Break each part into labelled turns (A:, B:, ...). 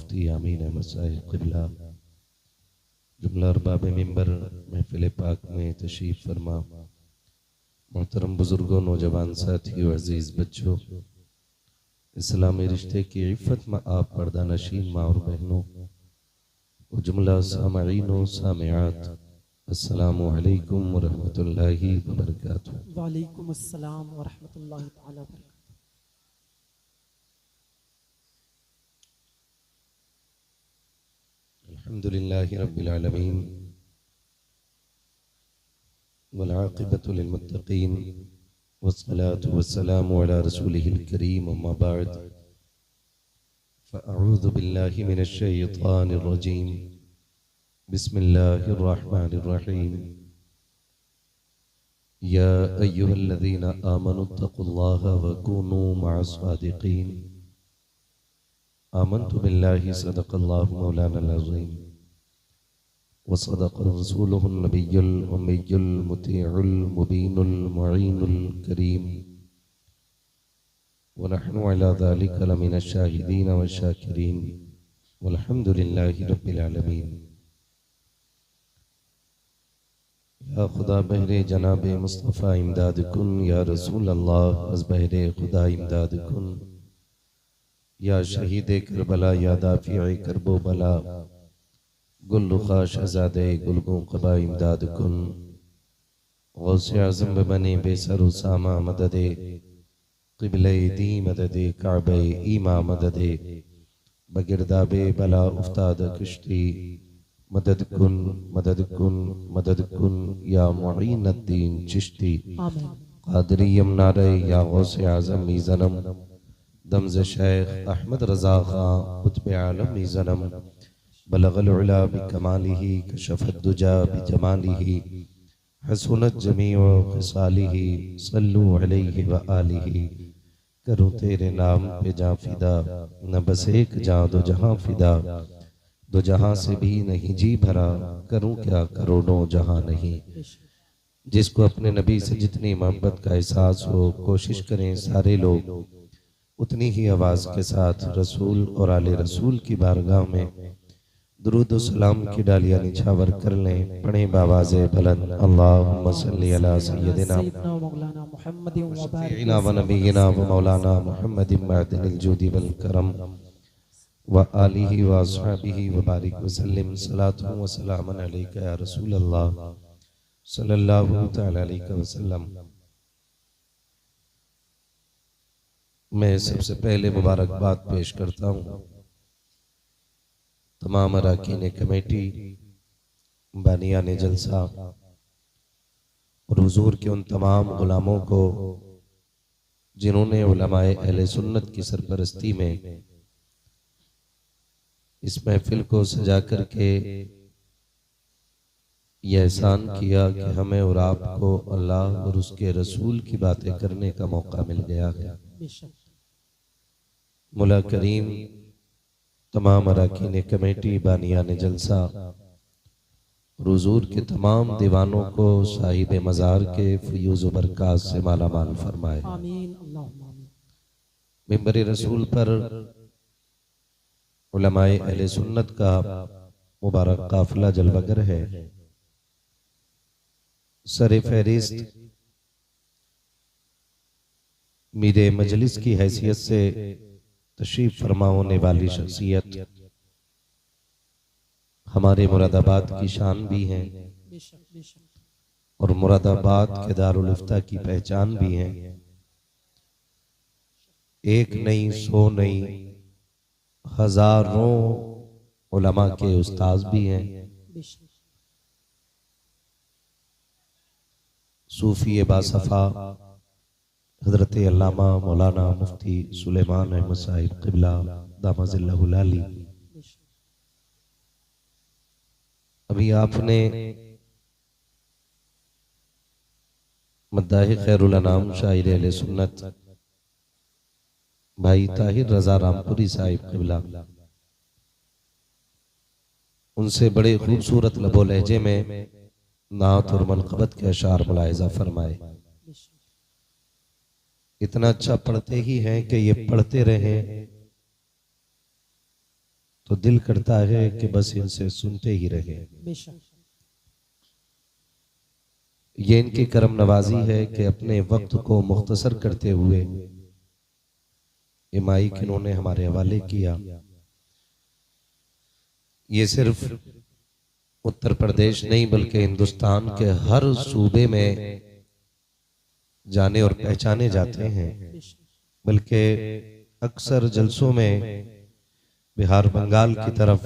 A: मुफ्ती आमीन अहमद साहिब क़िबला, जुमला अरबाब मिंबर महफिल पाक में तशरीफ़ फरमा, मोहतरम बुजुर्गों, नौजवान साथियों, अजीज़ बच्चों, इस्लामी रिश्ते की इफ़्फ़त में आप पर्दा नशीन माँ और बहनों, जुमला सामईन सामियात, अस्सलामु अलैकुम व रहमतुल्लाहि व बरकातुहू।
B: वालेकुम अस्सलाम व रहमतुल्लाहि तआला व बरकातुहू।
A: अल्हम्दुलिल्लाहि रब्बिल आलमीन वल आक़िबतु लिल मुत्तक़ीन वस्सलातु वस्सलामु अला रसूलिहिल करीम, अम्मा बअद, फ़अऊज़ु बिल्लाहि मिनश शैतानिर रजीम, बिस्मिल्लाहिर रहमानिर रहीम। या अय्युहल्लज़ीना आमनुत्तक़ुल्लाहा व कूनू मअस सादिक़ीन। आमन्तु बिल्लाहि सदक़ल्लाहु मौलानल अज़ीम व सदक़ रसूलुहुन नबियुल उम्मियुल मुतीउल मुबीनुल मुईनुल करीम व नहनु अला ज़ालिका लमिनश शाहिदीन व शाकिरीन वल्हम्दुलिल्लाहि रब्बिल आलमीन। या खुदा बहरे जनाबे मुस्तफ़ा इमदाद कुन, या रसूल अल्लाह अज़ बहरे खुदा इमदाद कुन, या शहीद करबला, या दाफ़िए करबो बला, गुल रुखा शहज़ादे गुलगों क़बा इमदाद कुन। गौसे आज़म बने बेसर उसामा मददे, क़िबले दी मददे, काबे ईमा मददे, बगिरदाबे बला उफ्ताद कश्ती, मदद कुन मदद कुन मदद कुन, या मुईनुद्दीन चिश्ती। क़ादरी यमनारे, या गौसे आज़म ई ज़नम, दमज़ शेख अहमद रज़ा ख़ां कुतुब आलम ई ज़नम, बलगल उला बिकमालिही कशफ़द दुजा बिजमालिही, हसनत जमीउ ख़िसालिही, सल्लु अलैहि व आलिही। करूँ तेरे नाम पे जां फिदा, न बस एक जां दो जहां फिदा, दो जहां से भी नहीं जी भरा, करूँ क्या करोड़ों जहां नहीं। जिसको अपने नबी से जितनी मोहब्बत का एहसास हो, कोशिश करें सारे लोग उतनी ही आवाज़ के साथ रसूल और आले रसूल की बारगाह में दुरूद सलाम की डालियां निछावर कर लें। पढ़ें बावाज़े बुलंद, अल्लाहुम्मा सल्ली अला सय्यदिना
B: मौलाना मुहम्मदिन व
A: शफ़ीइना व नबीना व मौलाना मुहम्मदिन मअदिनिल जुदी वल करम व आलिहि व अस्हाबिहि व बारिक व सल्लिम। सलातु व सलामन अलैका या रसूल अल्लाह सल्लल्लाहु तआला अलैहि वसल्लम। मैं सबसे पहले मुबारकबाद पेश करता हूँ तमाम अरकान कमेटी, बानियान जलसा और हुजूर के उन तमाम गुलामों को जिन्होंने उलमाए अहले सुन्नत की सरपरस्ती में इस महफिल को सजा करके यह एहसान किया कि हमें और आपको अल्लाह और उसके रसूल की बातें करने का मौका मिल गया है। मुला करीम, तमाम अरकान कमेटी, बानियान जलसा और हुजूर के तमाम दीवानों को साहिब मज़ार के फयूज़ व बरक़ात से माला माल फरमाए।
B: आमीन अल्लाहुम्मा आमीन।
A: मिंबर रसूल पर उलमाए अहले सुन्नत का मुबारक काफिला जलवागर है। सर फहरिस्त मीरे मजलिस की हैसियत से तशरीफ फरमा होने वाली शख्सियत हमारे मुरादाबाद की शान भी हैं और मुरादाबाद के दारुल इफ्ता की पहचान भी हैं। एक नहीं, सौ नहीं, हजारों उलमा के उस्ताद भी हैं। सूफी बासफा हजरत अल्लामा मौलाना मुफ्ती सुलेमान अहमद साहिब क़िबला दामजिल्लहुल आली। अभी आपने मद्दाह खैरुल अनाम शायर अहले सुन्नत भाई ताहिर रजा रामपुरी साहिब क़िबला, उनसे बड़े खूबसूरत लबो लहजे में नात और मनक़बत के अशार मुलाहिज़ा फरमाए। इतना अच्छा पढ़ते ही हैं कि ये पढ़ते रहें तो दिल करता है कि बस इनसे सुनते ही रहे।
B: बेशक
A: ये इनकी करम नवाजी है कि अपने वक्त को मुख्तसर करते हुए ये माइक इन्होंने हमारे हवाले किया। ये सिर्फ उत्तर प्रदेश नहीं बल्कि हिंदुस्तान के हर सूबे में जाने और पहचाने जाते हैं। बल्कि अक्सर जलसों में बिहार बंगाल की तरफ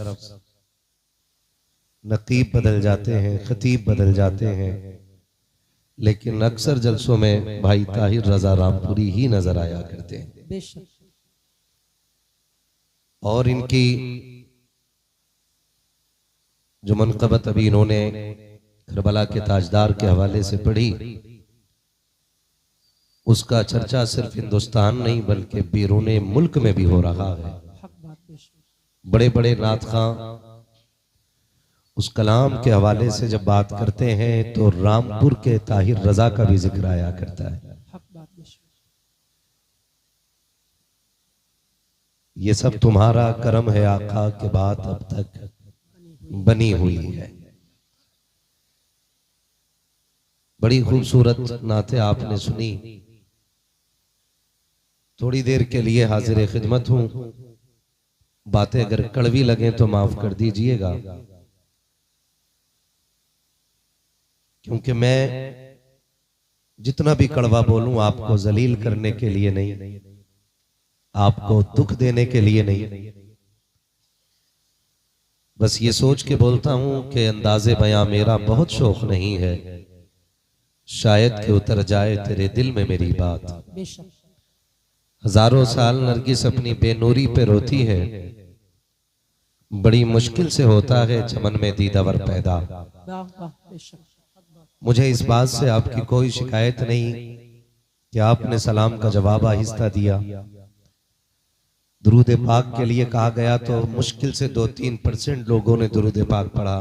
A: नकीब बदल जाते हैं, खतीब बदल जाते हैं, लेकिन अक्सर जलसों में भाई ताहिर रजा रामपुरी ही नजर आया करते हैं।
B: बेशक
A: और इनकी जो मनक़बत अभी इन्होंने करबला के ताजदार के हवाले से पढ़ी, उसका चर्चा सिर्फ हिंदुस्तान नहीं बल्कि बैरूने मुल्क में भी हो रहा है।
B: हक बात। बेशक
A: बड़े बड़े नात खां उस कलाम के हवाले से जब बात करते हैं तो रामपुर के ताहिर रजा का भी जिक्र आया करता है।
B: हक बात। बेशक
A: ये सब तुम्हारा करम है आका के बात अब तक बनी हुई है। बड़ी खूबसूरत नाते आपने सुनी। थोड़ी देर के लिए हाजिर खिदमत हूं। बातें अगर कड़वी लगे तो माफ कर दीजिएगा, क्योंकि मैं जितना भी कड़वा बोलूं आपको जलील करने के लिए नहीं, आपको दुख देने के लिए नहीं, बस ये सोच के बोलता हूं कि अंदाजे बयां मेरा बहुत शौक नहीं है, शायद कि उतर जाए तेरे दिल में मेरी बात।
B: बेशक
A: हजारों साल नरगिस अपनी बेनूरी पे रोती है, बड़ी मुश्किल से होता है चमन में दीदावर पैदा।
B: वाह वाह। बेशक
A: मुझे इस बात से आपकी कोई शिकायत नहीं कि आपने सलाम का जवाब आहिस्ता दिया। दुरूद पाक के लिए कहा गया तो मुश्किल से 2-3% लोगों ने दुरूद पाक पढ़ा।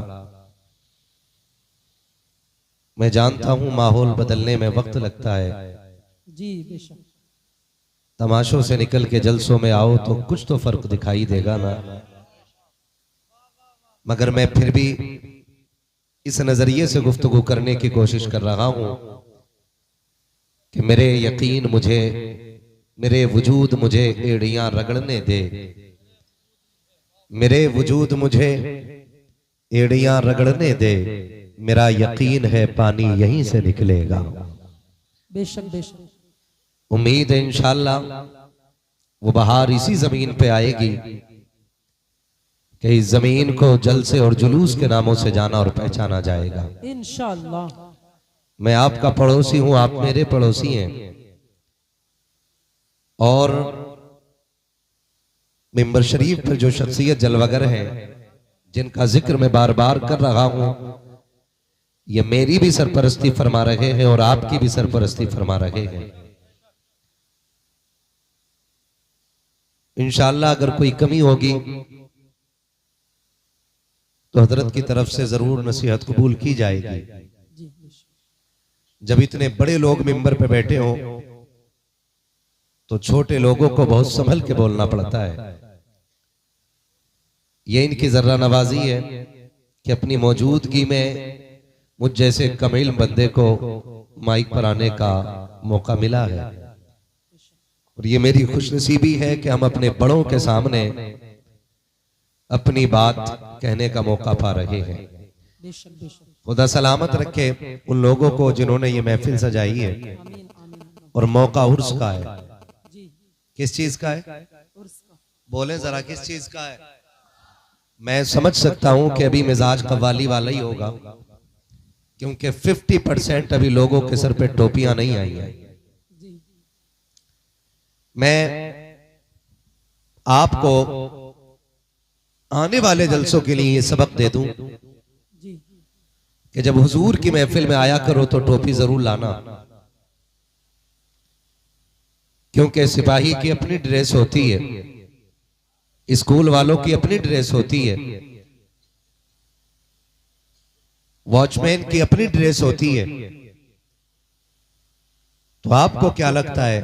A: मैं जानता हूं माहौल बदलने में वक्त लगता है।
B: जी बेशक
A: तमाशों से निकल के जलसों में आओ तो कुछ तो फर्क दिखाई देगा ना। मगर मैं फिर भी इस नजरिए से गुफ्तगू करने की कोशिश कर रहा हूं कि मेरे यकीन मुझे, मेरे वजूद मुझे एड़ियां रगड़ने दे, मेरे वजूद मुझे एड़ियां रगड़ने दे, मेरा यकीन है पानी यहीं से निकलेगा।
B: बेशक बेशक
A: उम्मीद है इंशाअल्लाह वो बहार इसी जमीन पे आएगी कि इस जमीन को जलसे और जुलूस के नामों से जाना और पहचाना जाएगा
B: इंशाअल्लाह।
A: मैं आपका पड़ोसी हूं, आप मेरे पड़ोसी हैं, और मिंबर शरीफ पर जो शख्सियत जलवगर है जिनका जिक्र मैं बार बार कर रहा हूं, ये मेरी भी सरपरस्ती फरमा रहे हैं और आपकी भी सरपरस्ती फरमा रहे हैं। इंशाअल्लाह अगर कोई कमी होगी तो हजरत की तरफ से जरूर नसीहत कबूल की जाएगी।
B: जी बेशक
A: जब इतने बड़े लोग मिंबर पे बैठे हों तो छोटे लोगों को बहुत संभल के बोलना पड़ता है। ये इनकी जर्रा नवाजी है कि अपनी मौजूदगी में मुझ जैसे कमील बंदे को माइक पर आने का मौका मिला है, और ये मेरी खुशनसीबी है कि हम अपने बड़ों के सामने अपनी बात कहने का मौका पा रहे हैं।
B: बेशक बेशक
A: खुदा सलामत रखे उन लोगों को जिन्होंने ये महफिल सजाई है।
B: आमीन आमीन।
A: और मौका उर्स का है।
B: जी
A: किस चीज का है?
B: उर्स का।
A: बोले जरा किस चीज का है? मैं समझ सकता हूं कि अभी मिजाज कव्वाली वाला ही होगा, क्योंकि 50% अभी लोगों के सर पे टोपियां नहीं आई हैं।
B: जी
A: मैं आपको आने वाले जलसों के लिए ये सबक दे दूं
B: जी
A: कि जब हुजूर की महफिल में आया करो तो टोपी जरूर लाना, क्योंकि सिपाही की अपनी ड्रेस होती है, स्कूल वालों की अपनी ड्रेस होती है, वॉचमैन की अपनी ड्रेस होती है। तो आपको क्या लगता है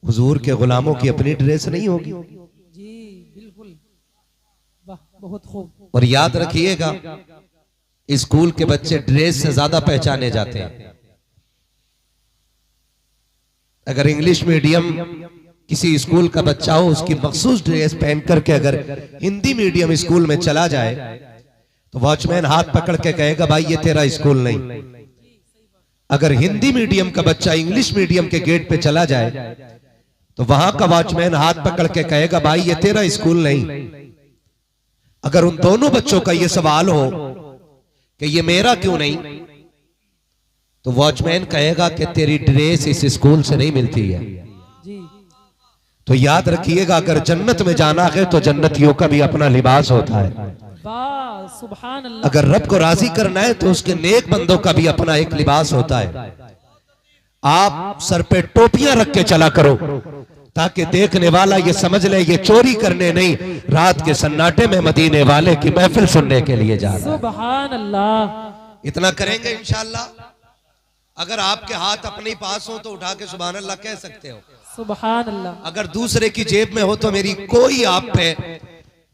A: हुजूर के गुलामों की अपनी ड्रेस नहीं होगी?
B: जी बिल्कुल वाह, बहुत खूब।
A: और याद रखिएगा, स्कूल के बच्चे ड्रेस से ज्यादा पहचाने जाते हैं। अगर इंग्लिश मीडियम किसी स्कूल का बच्चा हो, उसकी मखसूस ड्रेस पहन करके अगर हिंदी मीडियम स्कूल में चला जाए तो वॉचमैन हाथ पकड़ के कहेगा भाई ये तेरा स्कूल नहीं। अगर हिंदी मीडियम का बच्चा इंग्लिश मीडियम के गेट पे चला जाए तो वहां का वॉचमैन हाथ पकड़ के कहेगा भाई ये तेरा स्कूल नहीं। अगर उन दोनों बच्चों का ये सवाल हो कि ये मेरा क्यों नहीं, तो वॉचमैन कहेगा कि तेरी ड्रेस इस स्कूल से नहीं मिलती है।
B: जी
A: तो याद रखिएगा, अगर जन्नत में जाना है तो जन्नतियों का भी अपना लिबास होता है।
B: वाह, सुभान अल्लाह।
A: अगर रब को राजी करना है तो उसके नेक बंदों का भी अपना एक लिबास होता है। आप सर पे टोपियां रख के चला करो ताकि देखने वाला ये समझ ले ये चोरी करने नहीं, रात के सन्नाटे में मदीने वाले की महफिल सुनने के लिए जा रहा है।
B: सुभान अल्लाह।
A: इतना करेंगे इंशाअल्लाह। अगर आपके हाथ अपने पास हो तो उठा के सुभान अल्लाह कह सकते हो।
B: सुभान अल्लाह।
A: अगर दूसरे की जेब में हो तो मेरी कोई आप पे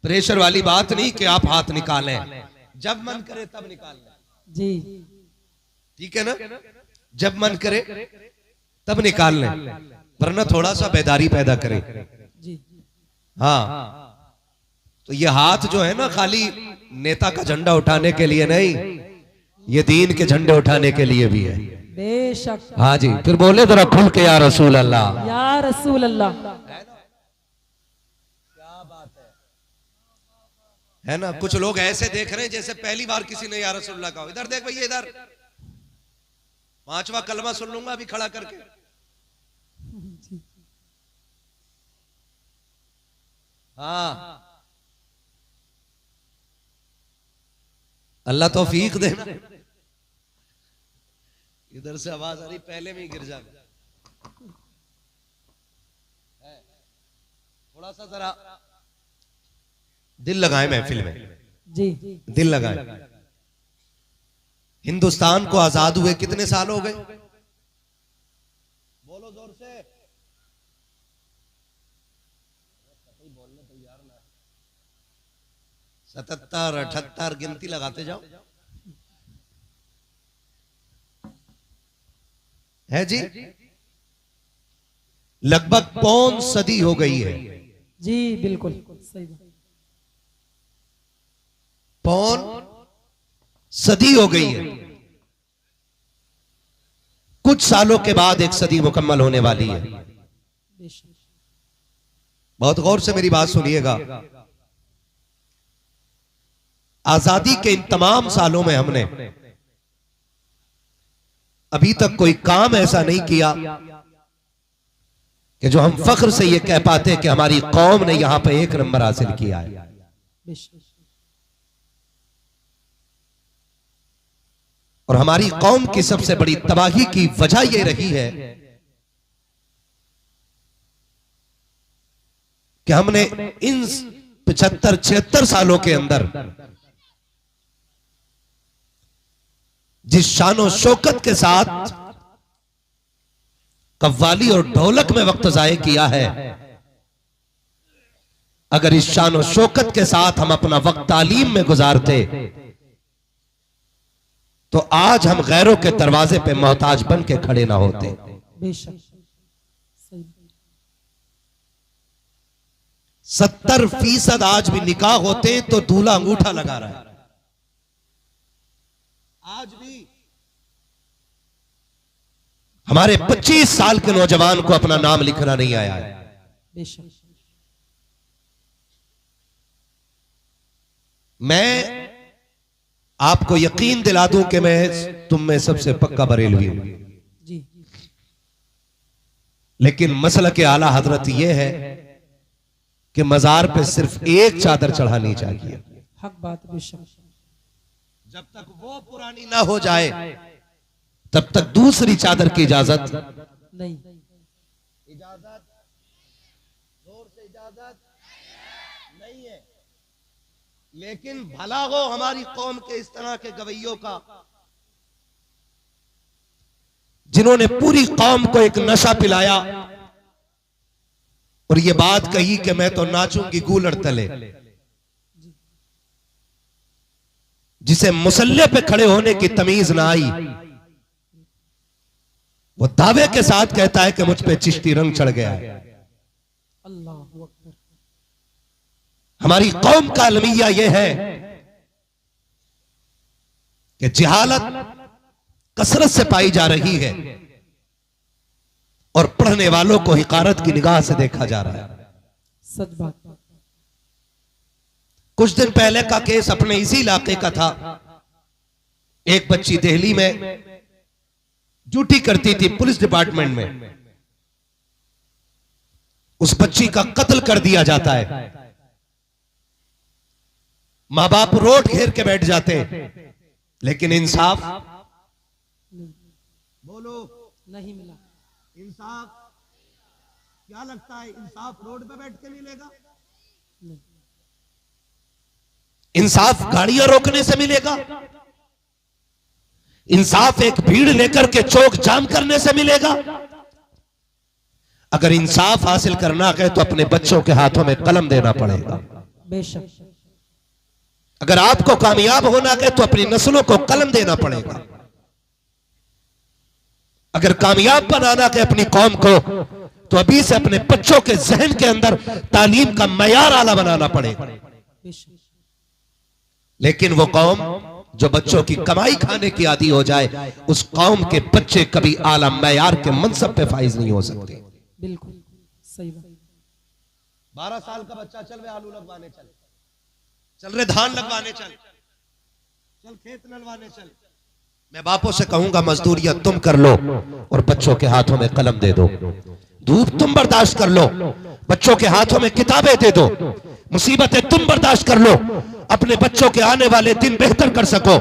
A: प्रेशर वाली बात नहीं कि आप हाथ निकालें, जब मन करे तब निकाल लें।
B: जी
A: ठीक है ना, जब मन करे तब निकाल लें, वरना थोड़ा सा बेदारी पैदा करें।
B: जी
A: हाँ, तो ये हाथ जो है ना खाली नेता का झंडा उठाने के लिए नहीं, ये दीन के झंडे उठाने के लिए भी है।
B: बेशक।
A: हाँ जी, फिर बोले जरा खुल के या रसूल अल्लाह।
B: या रसूल अल्लाह।
A: है ना, कुछ लोग ऐसे देख रहे हैं जैसे पहली बार किसी ने या रसूलुल्लाह कहा। इधर देख भैया, इधर 5वां कलमा सुन लूंगा अभी खड़ा करके। हाँ, अल्लाह तौफीक देना। इधर से आवाज आ रही, पहले में ही गिर जा। थोड़ा सा जरा दिल लगाए महफिल में।
B: जी
A: दिल लगाए। हिंदुस्तान को आजाद हुए कितने साल हो गए? बोलो जोर से। 77, 78 गिनती लगाते जाओ। है जी, लगभग 5 सदी हो गई है।
B: जी बिल्कुल सही बात।
A: 5 सदी हो गई है। कुछ सालों के बाद 1 सदी मुकम्मल होने वाली है।
B: बेशक।
A: बहुत गौर से मेरी बात सुनिएगा। आजादी के इन तमाम सालों में हमने अभी तक कोई काम ऐसा नहीं किया कि जो हम फख्र से ये कह पाते कि हमारी कौम ने यहां पर 1 नंबर हासिल किया है।
B: बेशक।
A: और हमारी कौम की सबसे बड़ी तबाही की वजह यह रही है कि हमने इन 75-76 सालों के अंदर जिस शानो शौकत के साथ कव्वाली और ढोलक में वक्त जाये किया है, अगर इस शानो शौकत के साथ हम अपना वक्त तालीम में गुजारते तो आज हम गैरों के दरवाजे पे मोहताज बन के खड़े ना होते।
B: बेशक सही।
A: 70% आज भी निकाह होते तो दूल्हा अंगूठा लगा रहा है। आज भी हमारे 25 साल के नौजवान को अपना नाम लिखना नहीं आया है।
B: बेशक।
A: मैं आपको यकीन दिला दूं कि मैं तुम में सबसे पक्का बरेलवी हूं,
B: जी
A: लेकिन मसला के आला हजरत यह है कि मजार पे सिर्फ 1 चादर चढ़ानी चाहिए।
B: हक बात। बेशक।
A: जब तक वो पुरानी ना हो जाए तब तक दूसरी चादर की इजाजत
B: नहीं।
A: इजाजत जोर से इजाजत नहीं है। लेकिन भला हो हमारी कौम के इस तरह के गवैयों का जिन्होंने पूरी कौम को एक नशा पिलाया और ये बात कही कि मैं तो नाचूंगी गूलड़ तले। जिसे मुसल्ले पे खड़े होने की तमीज ना आई, वो दावे के साथ कहता है कि मुझ पे चिश्ती रंग चढ़ गया है।
B: अल्लाह अकबर।
A: हमारी कौम का अलमिया यह है कि जिहालत कसरत से पाई जा रही है और पढ़ने वालों को हिकारत की निगाह से देखा जा रहा है।
B: सच बात।
A: कुछ दिन पहले का केस अपने इसी इलाके का था। एक बच्ची दिल्ली में ड्यूटी करती थी पुलिस डिपार्टमेंट में, उस बच्ची का कत्ल कर दिया जाता है। मां बाप रोड घेर के बैठ जाते हैं, लेकिन इंसाफ बोलो
B: नहीं मिला।
A: इंसाफ क्या लगता है? इंसाफ रोड पे बैठ के मिलेगा?
B: नहीं।
A: इंसाफ गाड़ियां रोकने से मिलेगा? इंसाफ एक भीड़ लेकर के चौक जाम करने से मिलेगा? अगर इंसाफ हासिल करना है तो अपने बच्चों के हाथों में कलम देना पड़ेगा।
B: बेशक।
A: अगर आपको कामयाब होना है तो अपनी नस्लों को कलम देना पड़ेगा। अगर कामयाब बनाना है अपनी कौम को तो अभी से अपने बच्चों के जहन के अंदर तालीम का मयार आला बनाना पड़ेगा।
B: बेशक।
A: लेकिन वो कौम जो बच्चों की कमाई खाने की आदी हो जाए, उस कौम के बच्चे कभी आला मयार के मनसब पे फाइज नहीं हो सकते।
B: बिल्कुल सही बात।
A: 12 साल का बच्चा चल रहे आलू लगवाने चल रहे धान लगवाने चल खेत नलवाने चल। मैं बापों से कहूंगा मजदूरियां तुम कर लो और बच्चों के हाथों में कलम दे दो। धूप तुम बर्दाश्त कर लो, बच्चों के हाथों में किताबें दे दो। मुसीबतें तुम बर्दाश्त कर लो, अपने बच्चों के आने वाले दिन बेहतर कर सको।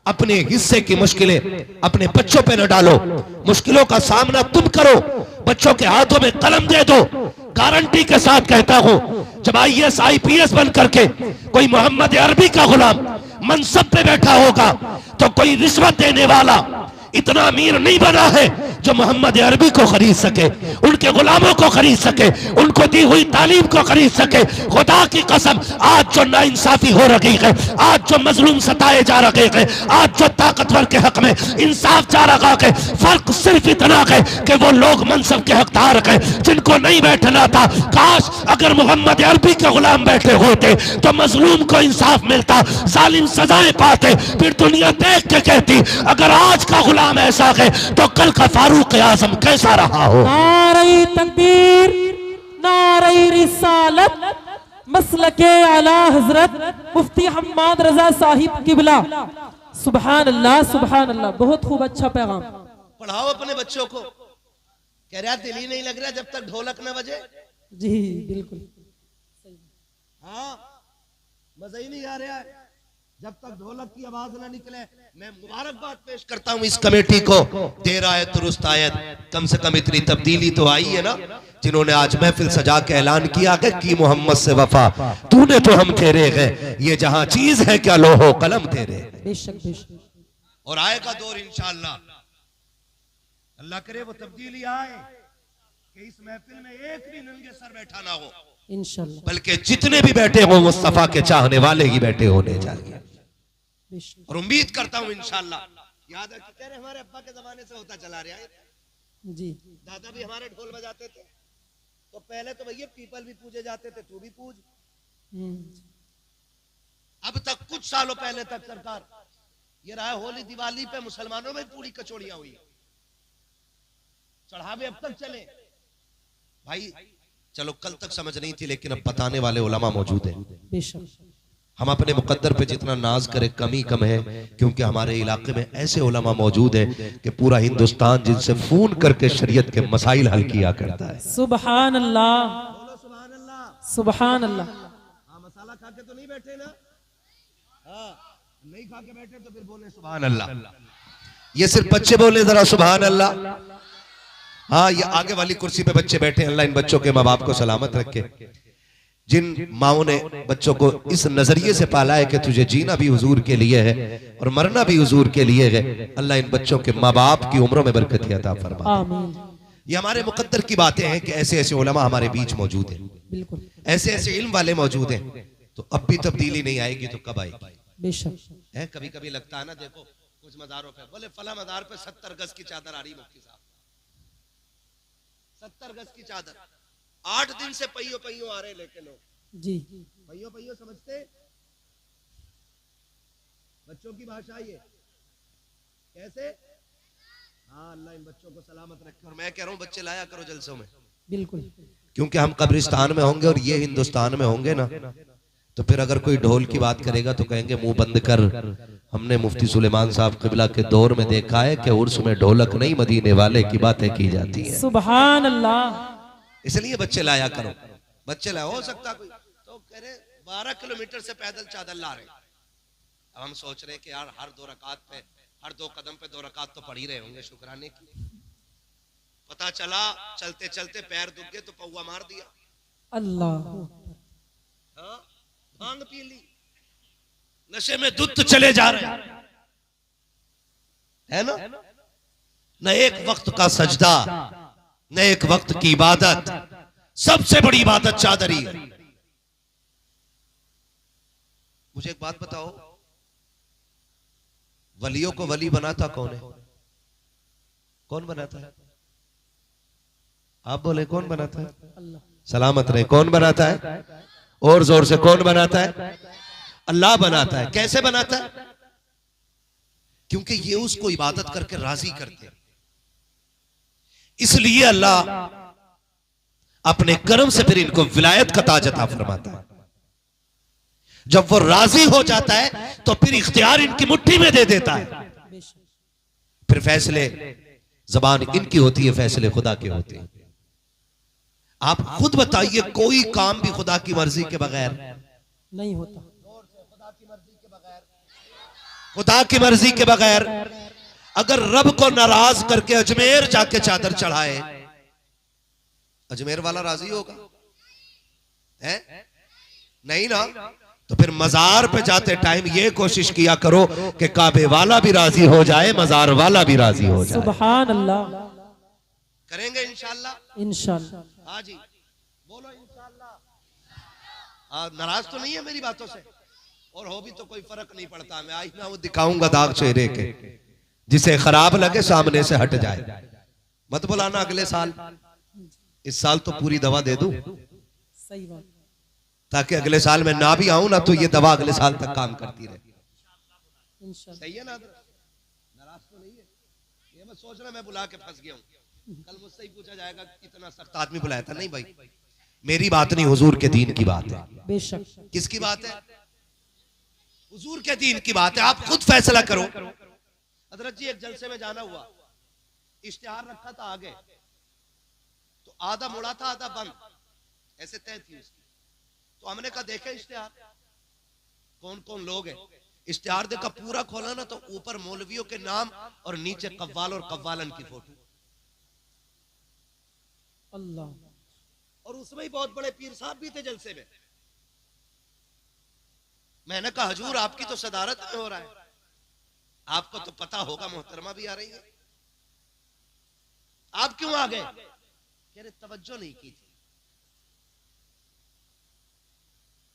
A: अपने हिस्से की मुश्किलें अपने बच्चों पे न डालो, मुश्किलों का सामना तुम करो, बच्चों के हाथों में कलम दे दो। गारंटी के साथ कहता हूं, जब IAS IPS बन करके कोई मोहम्मद अरबी का गुलाम मनसब पे बैठा होगा तो कोई रिश्वत देने वाला इतना अमीर नहीं बना है जो मोहम्मद अरबी को खरीद सके, उनके गुलामों को खरीद सके, उनको दी हुई तालीम को खरीद सके। खुदा की कसम, आज जो नाइंसाफी हो रही है, आज जो मजलूम सताए जा रहे हैं, आज जो ताकतवर के हक में इंसाफ जा रहा है, फर्क सिर्फ इतना है कि वो लोग मनसब के हकदार हैं जिनको नहीं बैठना था। काश अगर मोहम्मद अरबी के गुलाम बैठे होते तो मजलूम को इंसाफ मिलता, जालिम सजाएं पाते, फिर दुनिया देख के कहती अगर आज का गुलाम ऐसा है तो कल का फारूक आजम कैसा रहा हो।
B: नारे तकबीर, नारे रिसालत, मसलके आला हजरत मुफ्ती हम्माद रजा साहिब किबला। सुभान अल्लाह, सुभान अल्लाह। बहुत खूब, अच्छा पैगाम।
A: पढ़ाओ अपने बच्चों को। कह रहा दिल ही नहीं लग रहा जब तक ढोलक न बजे।
B: जी बिल्कुल।
A: हाँ, मजा ही नहीं आ रहा है जब तक ढोलक की आवाज ना निकले। मैं मुबारकबाद पेश करता हूं इस कमेटी को, देर आयत दुरुस्त आयत। कम से कम इतनी तब्दीली तो आई है ना, जिन्होंने आज महफिल सजा के ऐलान किया कि मोहम्मद से वफा तूने तो हम तेरे हैं, ये जहां चीज है क्या लोहो कलम तेरे।
B: बेशक बेशक।
A: और आएगा दौर इंशाअल्लाह, अल्लाह करे वो तब्दीली आए कि इस महफिल में एक भी नंगे सर बैठा ना हो
B: इंशाअल्लाह,
A: बल्कि जितने भी बैठे हो मुस्तफा के चाहने वाले ही बैठे होने चाहिए। और उम्मीद करता हूं इंशाअल्लाह। याद है कि कह रहे हमारे अब्बा के जमाने से होता चला रहा है
B: जी।
A: दादा भी हमारे ढोल बजाते थे, तो पहले तो भैया पीपल भी पूजे जाते थे, तू भी पूज। अब तक कुछ सालों पहले तक सरकार ये रहा, होली दिवाली पे मुसलमानों में पूरी कचौड़ियां हुई, चढ़ावे अब तक चले। भाई चलो कल तक समझ नहीं थी, लेकिन अब बताने वाले उलमा मौजूद हैं।
B: बेशक।
A: हम अपने मुकद्दर पे जितना नाज करें कम ही कम है, क्योंकि हमारे इलाके में ऐसे उलमा मौजूद हैं कि पूरा हिंदुस्तान जिनसे फोन करके शरीयत के मसाइल हल किया करता है।
B: सुभान अल्लाह,
A: सुभान अल्लाह,
B: सुभान अल्लाह।
A: मसाला खा के तो नहीं बैठे ना? नहीं खा के बैठे तो फिर बोले सुभान अल्लाह। ये सिर्फ बच्चे बोले जरा सुभान अल्लाह। हाँ, ये आगे वाली कुर्सी पे बच्चे बैठे, अल्लाह इन बच्चों के माँ बाप को सलामत रखे। जिन माओ ने बच्चों को इस नजरिए से पाला है कि तुझे जीना भी हुजूर के लिए है और मरना भी हुजूर के लिए है, अल्लाह इन बच्चों के माँ बाप की उम्रों में बरकत अता फरमा। ये हमारे मुकद्दर की बातें हैं कि ऐसे ऐसे उलमा हमारे बीच मौजूद हैं,
B: बिल्कुल
A: ऐसे ऐसे इल्म वाले मौजूद हैं। तो अब भी तब्दीली नहीं आएगी तो कब आएगी?
B: बेशक
C: है। कभी कभी लगता है ना, देखो कुछ मदारों पे बोले फला मदार पे 70 गज की चादर आ रही मुफ्ती साहब, 70 गज की चादर, 8 दिन से पहियो पहियो आ रहे लेके लोग।
B: जी
C: पहियो पहियो समझते, बच्चों की भाषा ये कैसे। हाँ, अल्लाह इन बच्चों को सलामत रखे। और मैं कह रहा हूँ बच्चे लाया करो जलसों में,
B: बिल्कुल।
C: क्योंकि हम कब्रिस्तान में होंगे और ये हिंदुस्तान में होंगे ना, तो फिर अगर कोई ढोल की बात करेगा तो कहेंगे मुंह बंद कर। हमने मुफ्ती सुलेमान साहब क़िबला के दौर में देखा है कि उर्स में ढोलक नहीं, मदीने वाले की बातें की जाती है।
B: सुभान अल्लाह।
C: इसलिए बच्चे लाया करो, बच्चे लाया। हो सकता कोई तो कह रहे 12 किलोमीटर से पैदल चादर ला रहे। अब हम सोच रहे कि यार हर 2 रकात पे, हर 2 कदम पे 2 रकात तो पढ़ ही रहे होंगे शुक्राने की। पता चला चलते चलते पैर दुख गए तो पौवा मार दिया।
B: अल्लाह।
C: हाँ, भांग पी ली, नशे में दुत चले जा रहे है ना। न एक वक्त का सजदा, न एक वक्त की इबादत। सबसे बड़ी इबादत चादरी है। मुझे एक बात बताओ, वलियों को वली बनाता कौन है? कौन बनाता है? आप बोले कौन बनाता है?
B: अल्लाह।
C: सलामत रहे। कौन बनाता है? और जोर से कौन बनाता है? अल्लाह बनाता है। कैसे बनाता है? क्योंकि ये उसको इबादत करके राजी करते हैं। इसलिए अल्लाह अपने कर्म से फिर इनको विलायत का ताज अता फरमाता है। जब वो राजी हो जाता है तो फिर इख्तियार इनकी मुट्ठी में दे देता है। फिर फैसले जबान इनकी होती है, फैसले खुदा के होते हैं। आप खुद बताइए, कोई काम भी खुदा की मर्जी के बगैर
B: नहीं होता।
C: खुदा की मर्जी के बगैर अगर रब को नाराज करके अजमेर जाके चादर चढ़ाए, अजमेर वाला राजी होगा? है नहीं ना। तो फिर मजार पे जाते टाइम ये कोशिश किया करो कि काबे वाला भी राजी हो जाए, मजार वाला भी राजी हो जाए।
B: सुभान अल्लाह।
C: करेंगे इंशाल्लाह।
B: इंशाल्लाह।
C: हाँ जी, बोलो इंशाल्लाह। नाराज तो नहीं है मेरी बातों से? और हो भी तो कोई फर्क नहीं पड़ता। मैं आई ना वो दिखाऊंगा दाग चेहरे के, जिसे खराब लगे सामने से हट जाए। मत बुलाना अगले साल। इस साल तो पूरी दवा दे दूं,
B: सही बात।
C: ताकि अगले साल में ना भी आऊं ना तो ये दवा अगले साल तक काम करती रहे। सही है ना? नाराज तो नहीं है? ये मैं सोच रहा मैं बुला के फंस गया हूं। कल मुझसे ही पूछा जाएगा इतना सख्त आदमी बुलाया था। नहीं भाई, मेरी बात नहीं, हुजूर के दीन की बात है।
B: बेशक।
C: किसकी बात है? हुजूर के दीन की बात है। आप खुद फैसला करो। हजरत जी एक जलसे में जाना हुआ, इश्तिहार रखा था आगे, तो आधा मुड़ा था आधा बंद, ऐसे तय थी उसकी। तो हमने कहा देखे इश्तिहार कौन कौन लोग हैं। इश्तिहार देखा, पूरा खोला ना तो ऊपर मौलवियों के नाम और नीचे कव्वाल और कव्वालन की फोटो।
B: अल्लाह।
C: और उसमें ही बहुत बड़े पीर साहब भी थे जलसे में। मैंने कहा हजूर आपकी तो सदारत में हो रहा है, आपको तो पता होगा मोहतरमा भी आ रही है, आप क्यों आ गए? कह रहे तवज्जो नहीं की थी।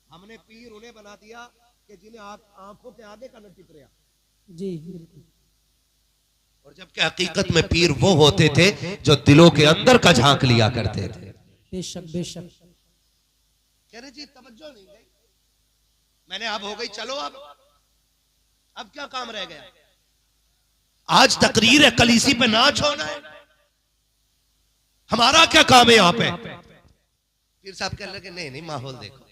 C: हमने पीर उन्हें बना दिया कि जिन्हें आंखों के आगे का न टिपरिया।
B: जी बिल्कुल।
C: और जबकि हकीकत में पीर वो होते थे जो दिलों के अंदर का झांक लिया करते थे।
B: बेशक बेशक।
C: कह रहे जी तवज्जो नहीं गई। मैंने अब हो गई, चलो अब क्या काम रह गया? आज तकरीर है, कल इसी पे नाच होना है। हमारा क्या काम है यहाँ पे? पीर साहब कह रहे नहीं नहीं, माहौल देखो।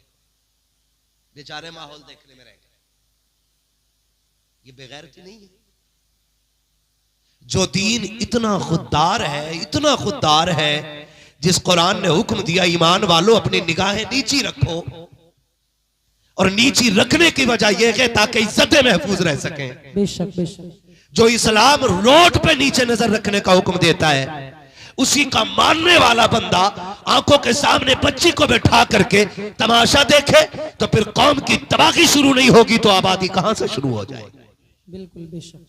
C: बेचारे माहौल देखने में रह गए। ये बेगैरती नहीं है। जो दीन इतना खुददार है, इतना खुददार है, जिस कुरान ने हुक्म दिया ईमान वालों अपनी निगाहें नीची रखो, और नीची रखने की वजह यह है ताकि इज्जतें महफूज रह सकें।
B: बेशक बेशक।
C: जो इस्लाम रोड पे नीचे नजर रखने का हुक्म देता है, उसी का मानने वाला बंदा आंखों के सामने बच्ची को बैठा करके तमाशा देखे तो फिर कौम की तबाही शुरू नहीं होगी तो आबादी कहां से शुरू हो जाएगी?
B: बिल्कुल बेशक।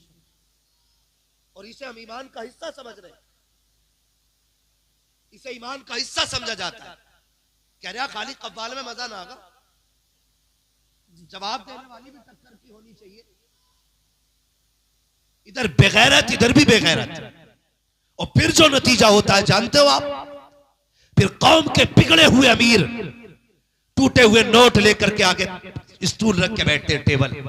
C: और इसे हम ईमान का हिस्सा समझ रहे हैं। इसे ईमान का हिस्सा समझा जाता है। कह रहा खाली कव्वाल में मजा ना आगा, जवाब देने वाली भी टक्कर की होनी चाहिए। इधर बेगैरत, इधर भी बेगैरत, और फिर जो नतीजा होता है जानते हो आप? फिर कौम के बिगड़े हुए अमीर टूटे हुए नोट लेकर के आगे स्टूल रख के बैठते टेबल,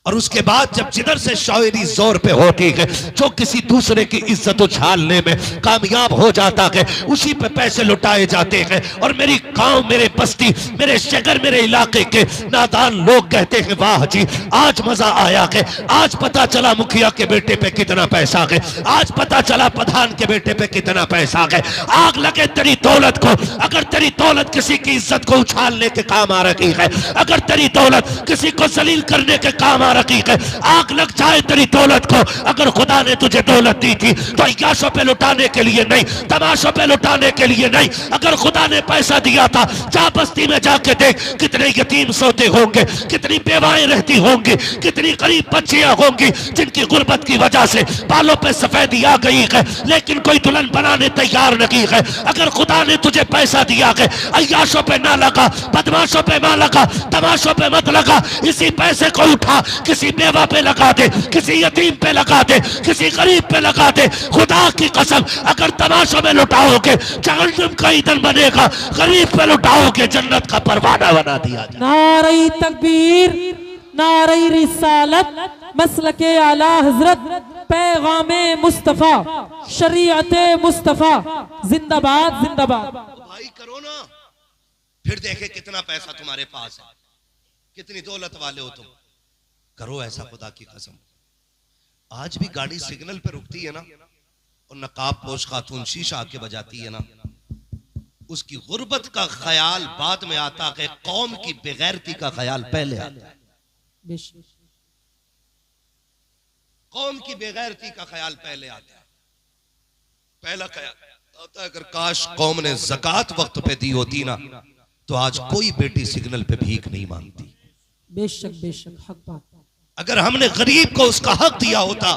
C: और उसके बाद जब जिधर से शायरी जोर पे होती है, जो किसी दूसरे की इज्जत उछालने में कामयाब हो जाता है, उसी पे पैसे लुटाए जाते हैं। और मेरी गांव, मेरे बस्ती, मेरे शहर, मेरे इलाके के नादान लोग कहते हैं वाह जी आज मजा आया है, आज पता चला मुखिया के बेटे पे कितना पैसा है, आज पता चला प्रधान के बेटे पे कितना पैसा है। आग लगे तेरी दौलत को, अगर तेरी दौलत किसी की इज्जत को उछालने के काम आ रही है, अगर तेरी दौलत किसी को जलील करने के काम आ रही है, आग लग जाए तेरी दौलत को। अगर खुदा ने तुझे दौलत दी थी तो अय्याशों पे लुटाने के लिए नहीं, तमाशों पे लुटाने के लिए नहीं। अगर खुदा ने पैसा दिया था, जा बस्ती में जाके देख कितने यतीम सोते होंगे, कितनी बेवाएं रहती होंगी, कितनी गरीब बच्चियां होंगी जिनकी गुर्बत की वजह से बालों पे सफेदी आ गई है, लेकिन कोई दुल्हन बनाने तैयार नहीं है। अगर खुदा ने तुझे पैसा दिया है, अय्याशों पे ना लगा, बदमाशों पे ना लगा, तमाशों पे मत लगा, इसी पैसे को उठा किसी बेवा पे लगा दे, किसी यतीम पे लगा दे, किसी गरीब पे लगा दे। खुदा की कसम अगर तमाशों में लुटाओगे जहन्नम का ईंधन बनेगा, गरीब पे लुटाओगे जन्नत का परवाना बना दिया जाए।
B: नारे तकबीर, नारे रिसालत, मसलके आला हजरत, पैगामे मुस्तफा, शरीयते मुस्तफा, जिंदाबाद जिंदाबाद।
C: भाई करो ना, फिर देखे कितना पैसा तुम्हारे पास है, कितनी दौलत वाले हो तुम। करो ऐसा खुदा की कसम। आज भी गाड़ी सिग्नल पे रुकती है ना, और नकाब पोश खातून शीशा आके बजाती है ना, उसकी गुर्बत का ख्याल बाद में आता है, कौम की बेगैरती का ख्याल पहले आता है। कौम की बेगैरती का ख्याल पहले आता है। पहला ख्याल आता है अगर काश कौम ने ज़कात वक्त पे दी होती ना, तो आज कोई बेटी सिग्नल पे भीख नहीं मांगती।
B: बेशक बेशक, हक बात।
C: अगर हमने गरीब को उसका हक दिया होता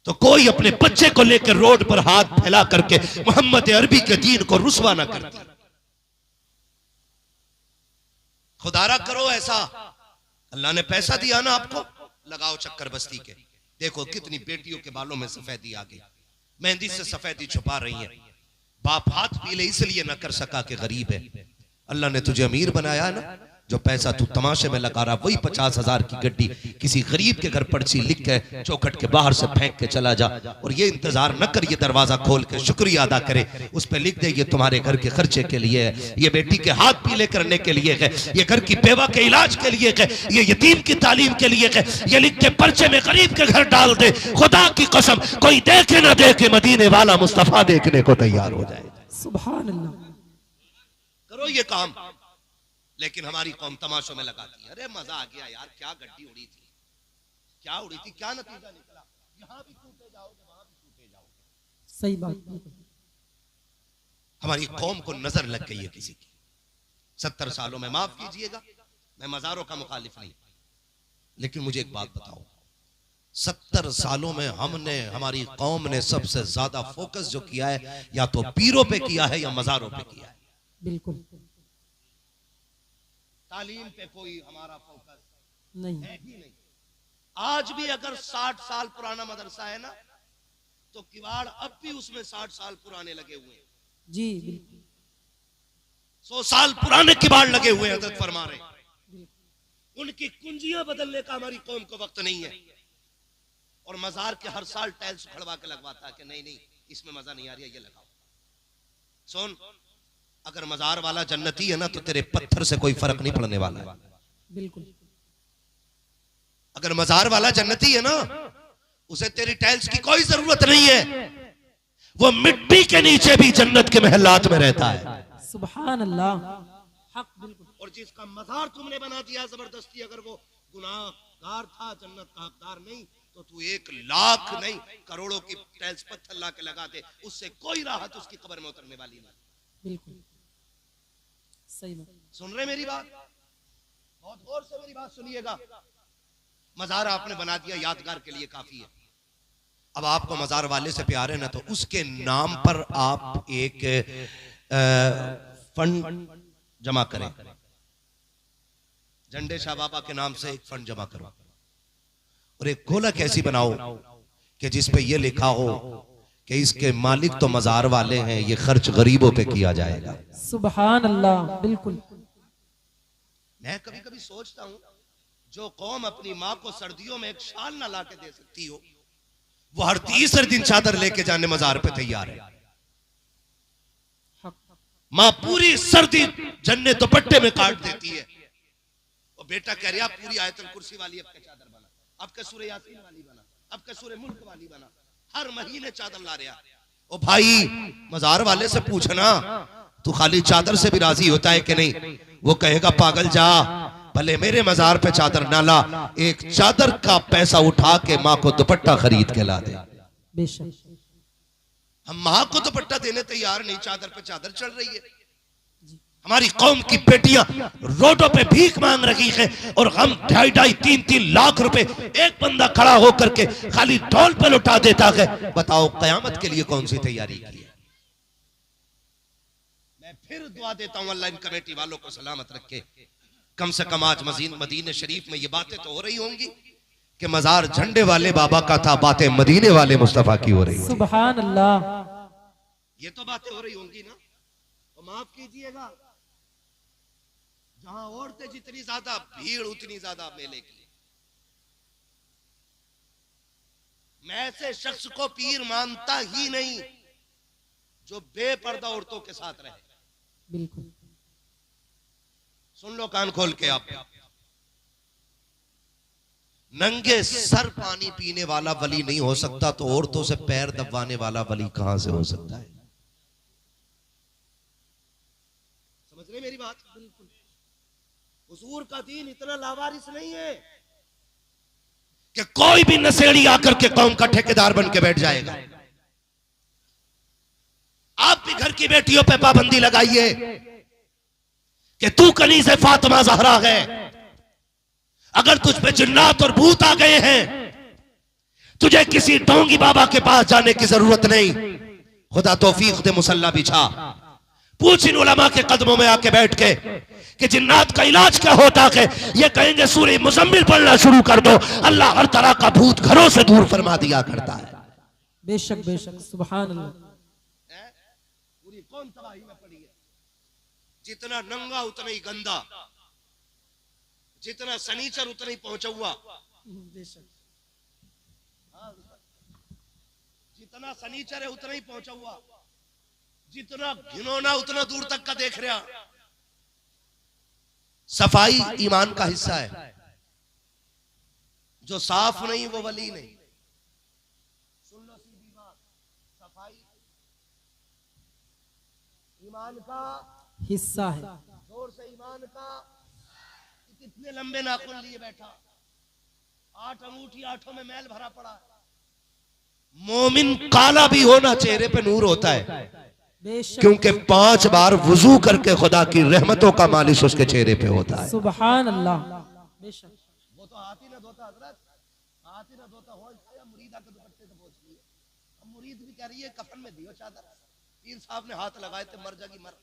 C: तो कोई अपने बच्चे को लेकर रोड पर हाथ फैला करके मोहम्मद अरबी के दीन को रुसवा ना करता। खुदारा करो ऐसा। अल्लाह ने पैसा दिया ना आपको, लगाओ चक्कर बस्ती के, देखो कितनी बेटियों के बालों में सफेदी आ गई, मेहंदी से सफेदी छुपा रही है। बाप हाथ पीले इसलिए ना कर सका कि गरीब है। अल्लाह ने तुझे अमीर बनाया है ना, जो पैसा तू तमाशे में लगा रहा, वही 50,000 की गड्डी किसी गरीब के घर पर्ची लिख के चौखट के बाहर से फेंक के चला जा, और ये इंतजार न कर ये दरवाजा खोल के शुक्रिया अदा करे, उस पर लिख दे ये तुम्हारे घर के खर्चे के लिए है, ये बेटी के हाथ पीले करने के लिए है, ये घर की बेवा के इलाज के लिए है, ये यतीम की तालीम के लिए है, ये लिख के पर्चे में गरीब के घर डाल दे। खुदा की कसम कोई देखे ना देखे, मदीने वाला मुस्तफा देखने को तैयार हो जाए।
B: सुभान अल्लाह।
C: करो ये काम। लेकिन हमारी कौम तमाशों में लगाती है। अरे मजा आ गया यार, क्या गड्डी उड़ी थी, क्या उड़ी थी, क्या नतीजा निकला, यहां भी टूटे जाओगे, वहां भी टूटे जाओगे।
B: सही बात।
C: हमारी कौम को नजर लग गई है किसी की। 70 सालों में, माफ कीजिएगा मैं मजारों का मुखालिफ नहीं, लेकिन मुझे एक बात बताओ, 70 सालों में हमने, हमारी कौम ने सबसे ज्यादा फोकस जो किया है, या तो पीरों पे किया है या मजारों पे किया है।
B: बिल्कुल।
C: तालीम पे कोई हमारा फोकस
B: नहीं
C: है ही नहीं। आज भी अगर 60 साल पुराना मदरसा है ना, तो किवाड़ अब भी उसमें 60 साल पुराने लगे हुए हैं।
B: जी बिल्कुल।
C: 100 साल पुराने किवाड़ लगे हुए हैं। हज़रत फरमा रहे हैं उनकी कुंजियां बदलने का हमारी कौम को वक्त नहीं है। और मजार के हर साल टाइल्स उखड़वा के लगवाता है कि नहीं नहीं इसमें मजा नहीं आ रही है, ये लगाओ। सुन, अगर मजार वाला जन्नती है ना, तो तेरे पत्थर से कोई फर्क नहीं पड़ने वाला है।
B: बिल्कुल।
C: अगर मजार वाला जन्नती है ना, उसे तेरी टाइल्स की कोई जरूरत नहीं है, वो मिट्टी के नीचे भी जन्नत के महलात में रहता है।
B: सुभान अल्लाह, हक बिल्कुल।
C: और जिसका मजार तुमने बना दिया जबरदस्ती, अगर वो गुनाहगार था, जन्नत का हकदार नहीं, तो तू 1 लाख नहीं करोड़ों की टाइल्स पत्थर ला के लगा दे, उससे कोई राहत उसकी कब्र में उतरने वाली नहीं।
B: बिल्कुल सही बात।
C: सुन रहे मेरी बात? बहुत गौर से मेरी बात सुनिएगा। मजार आपने बना दिया, यादगार के लिए काफी है। अब आपको मजार वाले से प्यार है ना, तो उसके नाम पर आप एक फंड जमा करें। झंडे शाह बाबा के नाम से एक फंड जमा करो और एक गोलक ऐसी बनाओ कि जिस पे ये लिखा हो कि इसके मालिक तो मजार वाले हैं, ये खर्च गरीबों पे किया जाएगा।
B: सुभान अल्लाह। बिल्कुल।
C: मैं कभी कभी सोचता हूं, जो कौम अपनी माँ को सर्दियों में एक शाल ना ला के दे सकती हो, वो हर तीसरे दिन चादर लेके जाने मजार पे तैयार है। माँ पूरी सर्दी जन्ने दुपट्टे में काट देती है और बेटा कह रहा पूरी आयतुल कुर्सी वाली अब के चादर बना, अब के सूरह यासीन वाली बना, अब के सूरह मुल्क वाली बना, हर महीने चादर ला रहा। ओ भाई, मजार वाले से पूछना तू खाली चादर से भी राजी होता है कि नहीं? वो कहेगा पागल जा, भले मेरे मजार पे चादर ना ला, एक चादर का पैसा उठा के माँ को दुपट्टा खरीद के ला दे।
B: बेशक।
C: हम माँ को दुपट्टा देने तैयार नहीं, चादर पे चादर चढ़ रही है। हमारी कौम की बेटियां रोडों पे भीख मांग रही है और हम 2.5-3 लाख रुपए एक बंदा खड़ा होकर के खाली ढोल पे लुटा देता है। बताओ कयामत के लिए कौन सी तैयारी की है? मैं फिर दुआ देता हूं अल्लाह इन कमेटी वालों को सलामत रखे। कम से कम आज मदीने शरीफ में ये बातें तो हो रही होंगी कि मजार झंडे वाले बाबा का था, बातें मदीने वाले मुस्तफा की हो रही।
B: सुभान अल्लाह।
C: ये तो बातें हो रही होंगी ना। तो माफ कीजिएगा, जहां औरतें जितनी ज्यादा, भीड़ उतनी ज्यादा मेले की। मैं ऐसे शख्स को पीर मानता ही नहीं जो बेपर्दा औरतों के साथ रहे।
B: बिल्कुल।
C: सुन लो कान खोल के आप, नंगे सर पानी पीने वाला वली नहीं हो सकता तो औरतों से पैर दबाने वाला वली कहां से हो सकता है? समझ रहे मेरी बात? बिल्कुल। हुजूर का दीन इतना लावारिस नहीं है कि कोई भी नशेड़ी आकर के कौम का ठेकेदार बन के बैठ जाएगा। आप भी घर की बेटियों पे पाबंदी लगाइए कि तू कनीज़ फातिमा ज़हरा है, अगर तुझ पे जिन्नात और भूत आ गए हैं, तुझे किसी ढोंगी बाबा के पास जाने की जरूरत नहीं। खुदा तौफीक दे, मुसल्ला बिछा, पूछ इन उलमा के कदमों में आके बैठ के कि जिन्नात का इलाज क्या होता है। ये कहेंगे सूरह मुज़म्मिल पढ़ना शुरू कर दो, अल्लाह हर तरह का भूत घरों से दूर फरमा दिया करता है।
B: बेशक बेशक। सुभान अल्लाह।
C: पूरी कौम तबाही में पड़ी है। जितना नंगा उतना ही गंदा, जितना सनीचर उतना ही पहुंचा हुआ। जितना सनीचर है उतना ही पहुंचा हुआ, जितना घिनौना उतना दूर तक का देख रहा। सफाई ईमान का हिस्सा है, जो साफ नहीं वो वली नहीं। सुन लो सीधी बात, सफाई ईमान का
B: हिस्सा है।
C: जोर से ईमान का। कितने लंबे नाखून लिए बैठा, 8 अंगूठी 8 में मैल भरा पड़ा। मोमिन काला भी होना, चेहरे पे नूर होता है, क्योंकि 5 बार वुजू करके खुदा की रहमतों का मालिश उसके चेहरे पे होता है।
B: सुभान अल्लाह। बेशक।
C: वो तो हाथ ही ना धोता हजरत, हाथ ही ना धोता हो मुरीदा के दुपट्टे से पोंछ लिए। अब मुरीद भी कह रही है कफन में दियो चादर, पीर साहब ने हाथ लगाए थे मर जाएगी मर।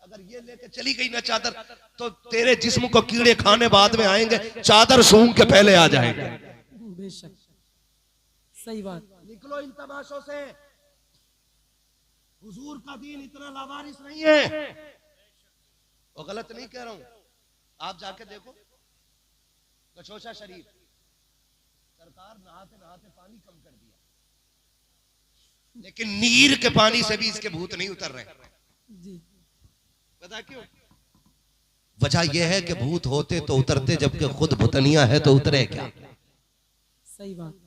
C: अगर ये लेके चली गई ना चादर तो तेरे जिस्म को कीड़े खाने बाद में आएंगे, चादर सूंघ के पहले आ जाएंगे।
B: बेशक। सही बात।
C: निकलो इन तमाशों से। हुजूर का दीन इतना लावारिस नहीं है। वो गलत नहीं कह रहा हूं, आप जाके देखो गशोशा शरीफ, सरकार नहाते नहाते पानी कम कर दिया, लेकिन नीर के पानी से भी इसके भूत नहीं उतर रहे।
B: जी।
C: पता क्यों? वजह यह है कि भूत होते तो उतरते, जबकि खुद भूतनिया है तो उतरे क्या?
B: सही बात।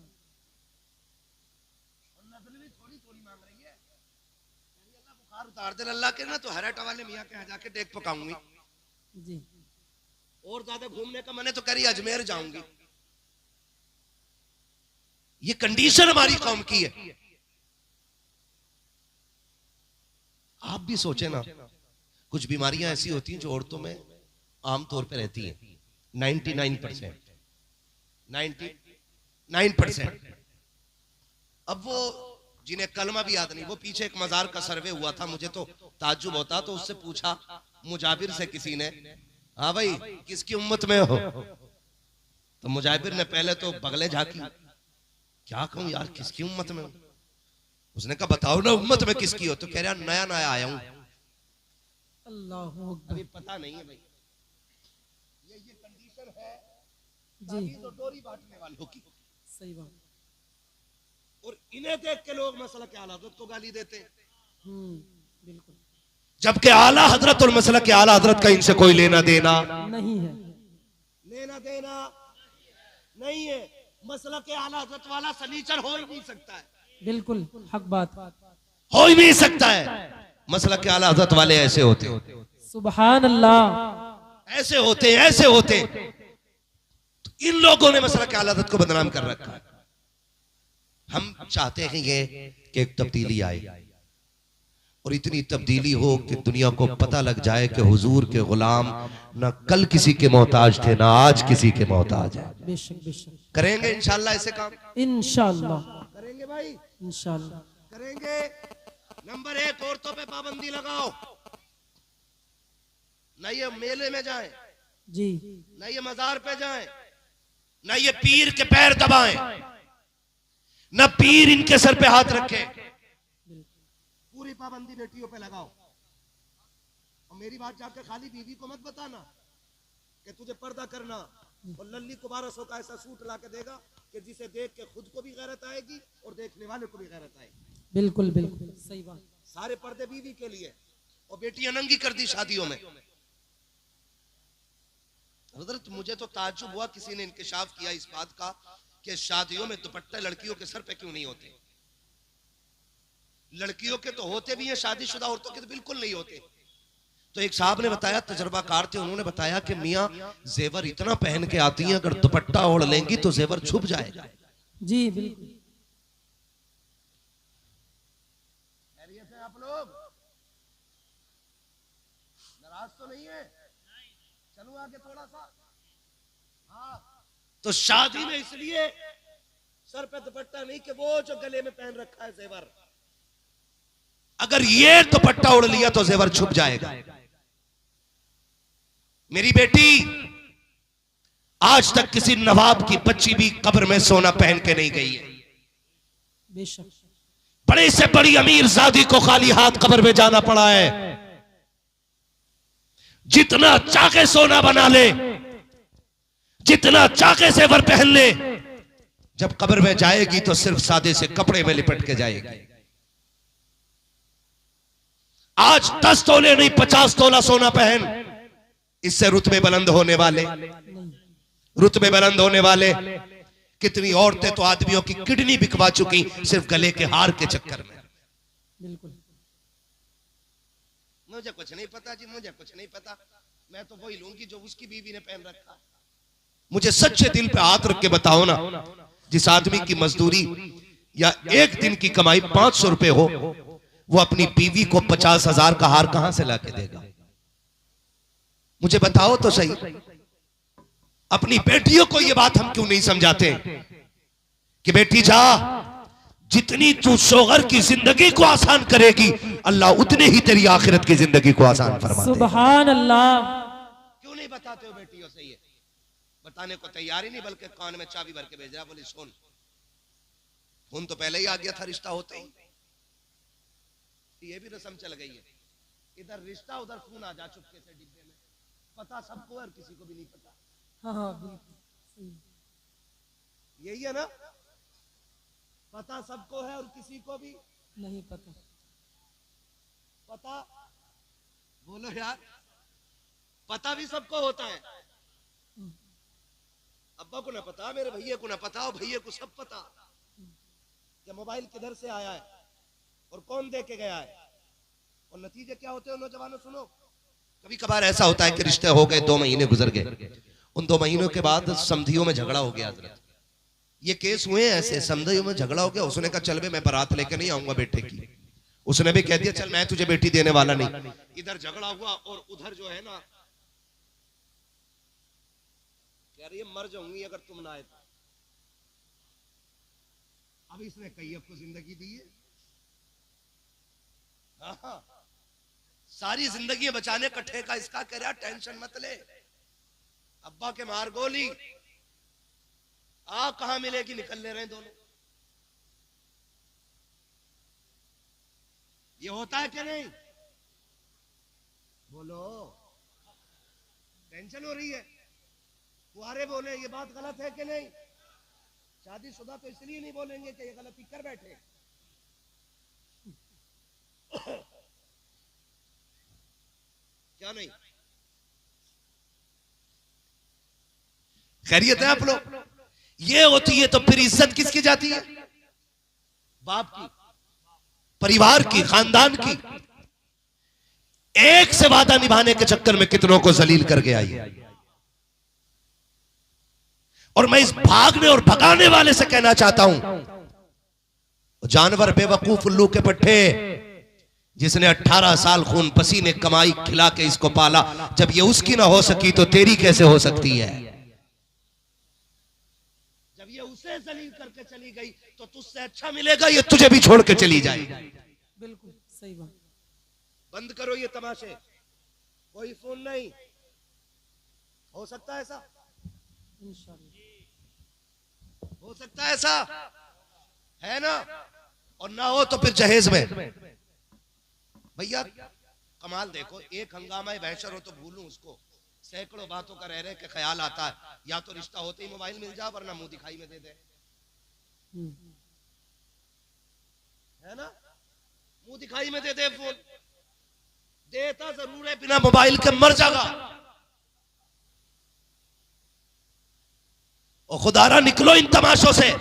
C: उतार दे अल्लाह के ना तो हराटा वाले मियाँ के यहाँ जाके डेक पकाऊंगी
B: जी।
C: और ज्यादा घूमने का मैंने तो करी अजमेर जाऊंगी। ये कंडीशन हमारी कौम की है। आप भी सोचे ना, कुछ बीमारियां ऐसी होती हैं जो औरतों में आमतौर पे रहती हैं। 99%। अब वो जिन्हें कलमा भी याद नहीं, वो पीछे एक मजार का सर्वे हुआ था, मुझे तो ताज्जुब होता, तो उससे पूछा मुजाबिर से किसी ने, हाँ भाई किसकी उम्मत में हो? तो मुजाहिर ने पहले तो बगले झांकी, क्या कहूं यार किसकी उम्मत में हो? उसने कहा बताओ ना उम्मत में किसकी हो? तो कह रहा नया नया आया हूं,
B: अल्लाहू अकबर।
C: अभी पता नहीं है भाई। ये कंडीशन है
B: जी
C: तो डोरी बांटने वालों की।
B: सही बात।
C: और इन्हें देख के लोग मसला के आला हजरत को गाली देते हैं,
B: बिल्कुल
C: जबकि आला हजरत और मसला के आला हजरत का इनसे कोई लेना देना
B: नहीं है,
C: लेना देना नहीं है। मसला के आला हजरत वाला सनीचर हो ही नहीं सकता है,
B: बिल्कुल हक बात।
C: हो ही नहीं सकता है। मसला के आला हजरत वाले ऐसे होते हैं,
B: सुभान अल्लाह।
C: ऐसे होते हैं, ऐसे होते हैं। तो इन लोगों ने मसला के आला हजरत को बदनाम कर रखा है। हम चाहते हैं ये कि एक तब्दीली आए और इतनी तब्दीली हो कि दुनिया को पता लग जाए कि हुजूर के गुलाम ना कल किसी के मोहताज थे ना आज किसी के मोहताज है।
B: बेशक बेशक
C: करेंगे इंशाल्लाह ऐसे काम,
B: इंशाअल्लाह
C: करेंगे भाई,
B: इंशाअल्लाह
C: करेंगे। नंबर 1 औरतों पे पाबंदी लगाओ, ना ये मेले में जाएं,
B: जी
C: ना ये मजार पे जाएं, ना ये पीर के पैर दबाएं, ना पीर इनके सर पे हाथ रखे। पूरी पाबंदी बेटियों पे लगाओ। और मेरी बात जाकर खाली बीवी को मत बताना कि तुझे पर्दा करना, और लल्ली को 1200 का ऐसा सूट ला के देगा कि जिसे देख के खुद को भी गैरत आएगी और देखने वाले को भी गैरत आएगी।
B: बिल्कुल बिल्कुल सही बात।
C: सारे पर्दे बीवी के लिए, और बेटियां नंगी कर दी शादियों में। हजरत मुझे तो ताज्जुब हुआ, किसी ने इंकिशाफ किया इस बात का कि शादियों में दुपट्टे लड़कियों के सर पे क्यों नहीं होते। लड़कियों के तो होते भी हैं, शादीशुदा औरतों के तो बिल्कुल नहीं होते। तो एक साहब ने बताया, तजर्बाकार थे, उन्होंने बताया कि मियाँ जेवर इतना पहन के आती हैं, अगर दुपट्टा ओढ़ लेंगी तो जेवर छुप जाएगा।
B: जी बिल्कुल।
C: खैरियत है आप लोग? नाराज तो नहीं है? चलो आगे थोड़ा सा। हाँ, तो शादी में इसलिए सर पे दुपट्टा नहीं कि वो जो गले में पहन रखा है जेवर, अगर ये दुपट्टा ओढ़ लिया तो जेवर छुप जाएगा। मेरी बेटी आज तक किसी नवाब की बच्ची भी कब्र में सोना पहन के नहीं गई है।
B: बेशक।
C: बड़े से बड़ी अमीर जादी को खाली हाथ कब्र में जाना पड़ा है। जितना चाके सोना बना ले, जितना चाके जेवर पहन ले, जब कब्र में जाएगी तो सिर्फ सादे से कपड़े में लिपट के जाएगी। आज 10 तोले नहीं 50 तोला सोना पहन, इससे रुतबे बुलंद होने वाले, रुतबे बुलंद होने वाले। कितनी औरतें तो आदमियों की किडनी बिकवा चुकी सिर्फ गले के हार के चक्कर में।
B: बिल्कुल।
C: मुझे कुछ नहीं पता जी, मुझे कुछ नहीं पता, मैं तो वही लूंगी जो उसकी बीवी ने पहन रखा। मुझे सच्चे दिल पे हाथ रख के बताओ ना, जिस आदमी की मजदूरी या एक दिन की कमाई 500 रुपए हो, वो अपनी बीवी को 50,000 का हार कहां से लाके देगा? मुझे बताओ तो सही। अपनी बेटियों को ये बात हम क्यों नहीं समझाते कि बेटी जा, जितनी तू शोहर की जिंदगी को आसान करेगी, अल्लाह उतने ही तेरी आखिरत की जिंदगी को आसान फरमा देगा।
B: सुभान अल्लाह।
C: क्यों नहीं बताते हो बेटियों से? ये बताने को तैयार ही नहीं, बल्कि कान में चाबी भर के भेज रहा, बोली सुन। खून तो पहले ही आ गया था रिश्ता होते ही, ये भी रस्म चल गई है। इधर रिश्ता उधर खून आ जा चुपके से डिब्बे में। पता सबको है और किसी को भी नहीं पता।
B: हाँ हाँ बिल्कुल।
C: यही है ना, पता सबको है और किसी को भी
B: नहीं पता।
C: पता बोलो यार, पता भी सबको होता है। अब्बा को ना पता, मेरे भैया को ना पता, और भैया को सब पता कि मोबाइल किधर से आया है और कौन दे के गया है। और नतीजे क्या होते हैं नौजवानों? सुनो, कभी कभार ऐसा होता है कि रिश्ते हो गए, 2 महीने गुजर गए, उन 2 महीनों के बाद समधियों में झगड़ा हो गया। ये केस हुए ऐसे, समधियों में झगड़ा हो गया। उसने कहा चल बे मैं बारात लेके नहीं आऊंगा बेटे की। उसने भी कह दिया चल मैं तुझे बेटी देने वाला नहीं। इधर झगड़ा हुआ और उधर जो है ना, यार ये मर जाऊंगी अगर तुम ना आए तो। अब इसने कैयब को जिंदगी दी है। सारी जिंदगी बचाने का ठेका इसका, कह रहा टेंशन मत ले, अब्बा के मार गोली, आग कहां मिलेगी, निकल ले रहे हैं दोनों। ये होता है क्या नहीं? बोलो, टेंशन हो रही है। कुआरे बोले ये बात गलत है कि नहीं? शादीशुदा तो इसलिए नहीं बोलेंगे कि ये गलती कर बैठे। क्या नहीं? खैरियत है आप लोग? ये होती है तो फिर इज्जत किसकी जाती है? बाप की, परिवार की, खानदान की। एक से वादा निभाने के चक्कर में कितनों को जलील करके आई है। और मैं इस भागने और भगाने वाले से कहना चाहता हूं, जानवर बेवकूफ उल्लू के पट्टे, जिसने 18 साल खून पसीने कमाई खिला के इसको पाला, जब ये उसकी ना हो सकी तो तेरी कैसे हो सकती है? जब ये उसे जलील करके चली गई तो तुझसे अच्छा मिलेगा ये तुझे भी छोड़ के चली जाएगी।
B: बिल्कुल सही बात।
C: बंद करो ये तमाशे, कोई फोन नहीं। हो सकता है ऐसा? हो सकता है ऐसा, है ना? और ना हो तो फिर जहेज में। भैया कमाल देखो, एक हंगामा बहशर हो तो भूलूं उसको, सैकड़ों बातों का रह रहे के ख्याल आता है, या तो रिश्ता होते ही मोबाइल मिल जाए वरना मुंह दिखाई में दे दे, है ना? मुंह दिखाई में दे दे फोन, देता जरूर है, बिना मोबाइल के मर जाएगा। और खुदारा निकलो इन तमाशों से।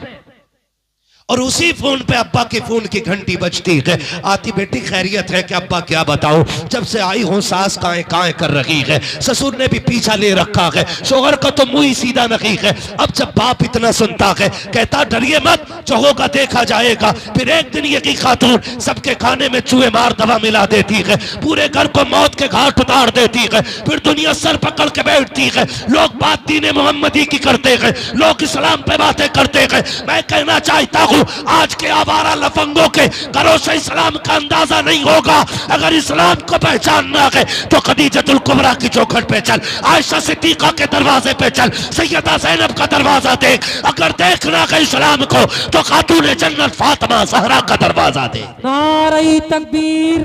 C: और उसी फोन पे अब्बा के फोन की घंटी बजती है, आती बेटी खैरियत है कि अब्बा क्या बताओ, जब से आई हूं सास काए काए कर रही है, ससुर ने भी पीछा ले रखा है, शोहर का तो मुंह ही सीधा नहीं है। अब जब बाप इतना सुनता है, कहता डरिए मत, जो होगा देखा जाएगा। फिर एक दिन ये की खातून सबके खाने में चूहे मार दवा मिला देती है, पूरे घर को मौत के घाट उतार देती है, फिर दुनिया सर पकड़ के बैठती है। लोग बात दीन मोहम्मदी की करते हैं, लोग इस्लाम पे बातें करते हैं। मैं कहना चाहता हूं, आज के आवारा लफंगों के घरों से इस्लाम का अंदाजा नहीं होगा। अगर इस्लाम को पहचानना है तो खदीजतुल कुबरा की चौखट पे चल, आयशा सिद्दीका के दरवाजे पे चल, सैयदा ज़ैनब का दरवाजा देख। अगर देखना है इस्लाम को तो खातून जन्नत फातिमा ज़हरा का दरवाजा देख।
B: नारे तकबीर,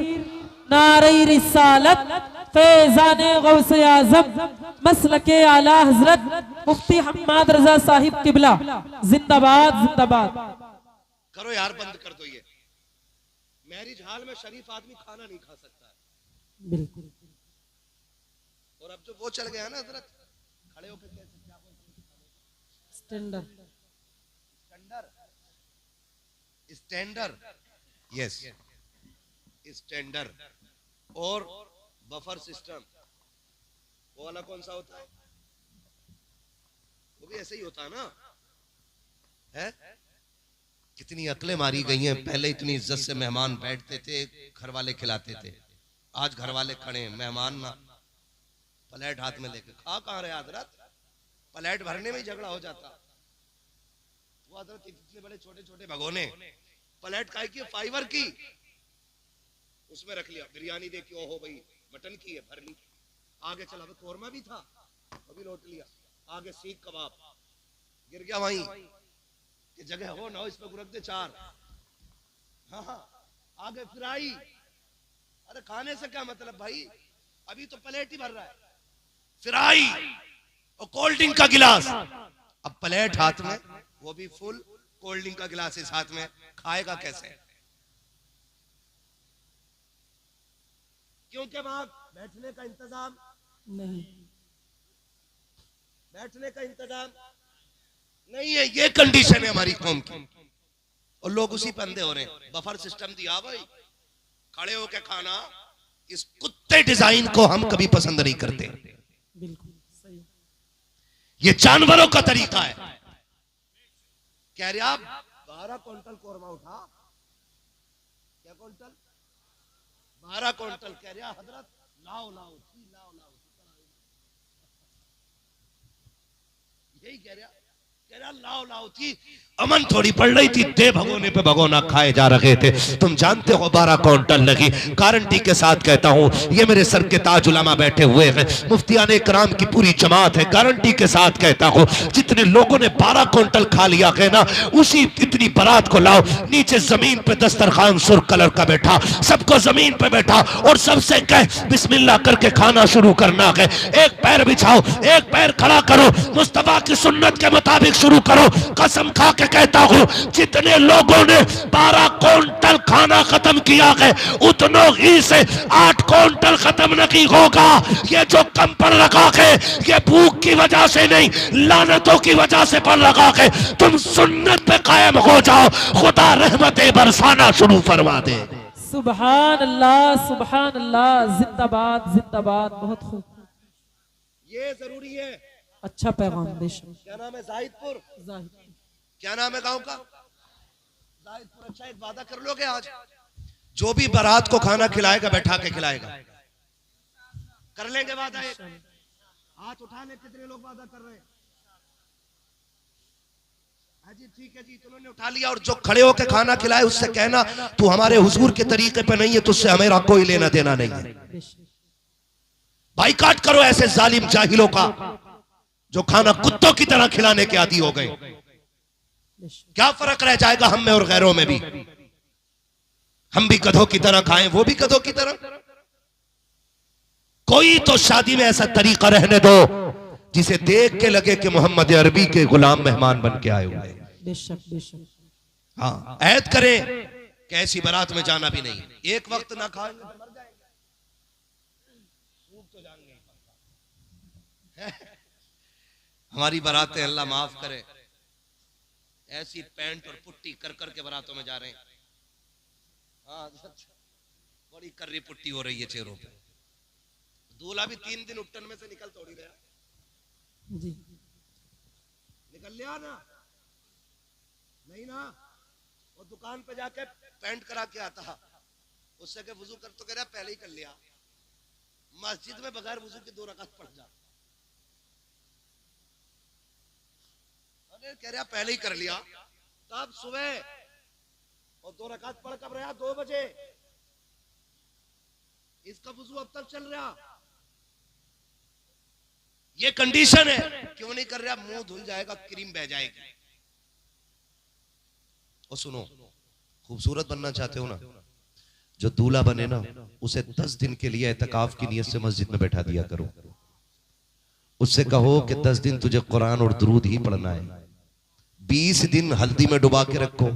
B: नारे रिसालत, फैज़ाने गौसे आज़म मसलके आला हजरत मुफ्ती हम्माद रजा साहिब किबला जिंदाबाद जिंदाबाद।
C: करो यार, बंद कर दो ये। मैरिज हाल में शरीफ आदमी खाना नहीं खा सकता है।
B: बिल्कुल।
C: और अब जो वो चल गया ना हजरत, खड़े होकर क्या बोलते हैं?
B: स्टैंडर,
C: स्टैंडर, यस, स्टैंडर और बफर सिस्टम। वो वाला कौन सा होता है? वो भी ऐसे ही होता है ना? है? कितनी अकलें मारी गई हैं। पहले इतनी इज्जत से मेहमान बैठते थे, घर वाले खिलाते थे। आज घर वाले खड़े, मेहमान ना, प्लेट हाथ में लेके खा कहाँ रहे हजरत? प्लेट भरने में ही झगड़ा हो जाता। वो हजरत इतने बड़े छोटे छोटे भगोने, प्लेट काय की? फाइबर की, उसमें रख लिया। बिरयानी देखी, ओहो भाई मटन की है, भर ली। आगे चला, कोरमा भी था, अभी लौट लिया। आगे सीख कबाब, गिर गया वहीं कि जगह हो ना हो इसमें गुरक दे चार। हाँ, आगे फ्राई। अरे खाने से क्या मतलब भाई, अभी तो प्लेट ही भर रहा है। फ्राई और कोल्ड ड्रिंक का गिलास। अब प्लेट हाथ में, वो भी फुल, कोल्ड ड्रिंक का गिलास इस हाथ में, खाएगा कैसे? क्योंकि वहां बैठने का इंतजाम
B: नहीं,
C: बैठने का इंतजाम नहीं है। ये कंडीशन है हमारी कौम की, और लोग उसी पे अंधे हो रहे हैं। बफर सिस्टम दिया भाई, खड़े होके खाना। इस कुत्ते डिजाइन को हम कभी पसंद नहीं करते।
B: बिल्कुल सही।
C: ये जानवरों का तरीका है। कह रहे आप 12 क्विंटल कोरमा उठा, क्या क्विंटल? 12 क्विंटल। कह रहे हजरत लाओ लाओ लाओ लाओ, यही कह रहा लाओ लाओ थी, अमन थोड़ी पड़ रही थी, दे भगोने पे भगोना खाए जा रहे थे। तुम जानते हो 12 क्विंटल लगी। गारंटी के साथ कहता हूं, ये मेरे सर के ताज उलमा बैठे हुए हैं, मुफ्तियाने कराम की पूरी जमात है। गारंटी के साथ कहता हूं, जितने लोगों ने 12 क्विंटल खा लिया है ना, उसी इतनी बारात को लाओ, नीचे जमीन पे दस्तरखान सुर्ख कलर का बैठा, सबको जमीन पे बैठा और सबसे कह बिस्मिल्लाह करके खाना शुरू करना है। एक पैर बिछाओ, एक पैर खड़ा करो, मुस्तफा की सुन्नत के मुताबिक शुरू करो। कसम खा के कहता हूं, जितने लोगों ने 12 क्विंटल खाना खत्म किया है, उतनों ही से 8 क्विंटल खत्म नहीं होगा। ये जो कम पड़ रखा है, ये भूख की वजह से नहीं, लानतों की वजह से पड़ रखा है। तुम सुन्नत पे कायम हो जाओ, खुदा रहमतें बरसाना शुरू फरमा दे।
B: सुभान अल्लाह, जिंदाबाद जिंदाबाद। बहुत खूब,
C: ये जरूरी है।
B: अच्छा पैगाम। बेशक।
C: क्या नाम है? जाहिदपुर।
B: जाहिद।
C: क्या नाम है गांव का? जाहिदपुर। अच्छा, एक वादा कर लोगे आज, जो भी बारात को खाना खिलाएगा बैठा के खिलाएगा। कर लेंगे वादा? एक हाथ उठा ले, कितने लोग वादा कर रहे हैं? हाँ जी, ठीक है जी, तुमने उठा लिया। और जो खड़े होकर खाना खिलाए उससे कहना, तू हमारे हुजूर के तरीके पे नहीं है, तुझसे हमें कोई लेना देना नहीं है। बाइकाट करो ऐसे जालिम जाहिलों का, जो खाना कुत्तों की तरह खिलाने के आदी हो गए। क्या फर्क रह जाएगा हम में और गैरों में भी? हम भी गधों की तरह खाएं, वो भी गधों की तरह। कोई तो शादी में ऐसा तरीका रहने दो जिसे देख के लगे कि मोहम्मद अरबी के गुलाम मेहमान बन के आए हुए।
B: बेशक बेशक।
C: हाँ, ऐद करें कि ऐसी बारात में जाना भी नहीं। एक वक्त ना खाएंगे तो मर जाएंगे, सूख तो जाएंगे। हमारी बारातें अल्लाह माफ करे, ऐसी पैंट और पुट्टी कर कर के बारातों में जा रहे हैं। हाँ, बड़ी कर्री पुट्टी हो रही है चेहरों पे। दूल्हा भी 3 दिन उपटन में से निकल थोड़ी रहा
B: जी।
C: निकल लिया ना? नहीं ना। और दुकान पे जाके पैंट करा के आता, उससे के वुजू कर, तो कह रहा पहले ही कर लिया। मस्जिद में बगैर वुजू के 2 रकात पढ़ जा। अरे कह रहा पहले ही कर लिया। तब सुबह और 2 रकात पढ़ कब रहा? 2 बजे। इसका वुजू अब तक चल रहा। ये कंडीशन है। क्यों नहीं कर रहा? मुंह धुल जाएगा, क्रीम बह जाएगी। और सुनो, खूबसूरत बनना चाहते हो ना, जो दूल्हा बने ना, उसे 10 दिन के लिए एतकाफ की नियत से मस्जिद में बैठा दिया करो। उससे कहो कि 10 दिन तुझे कुरान और दुरूद ही पढ़ना है। 20 दिन हल्दी में डुबा के रखो,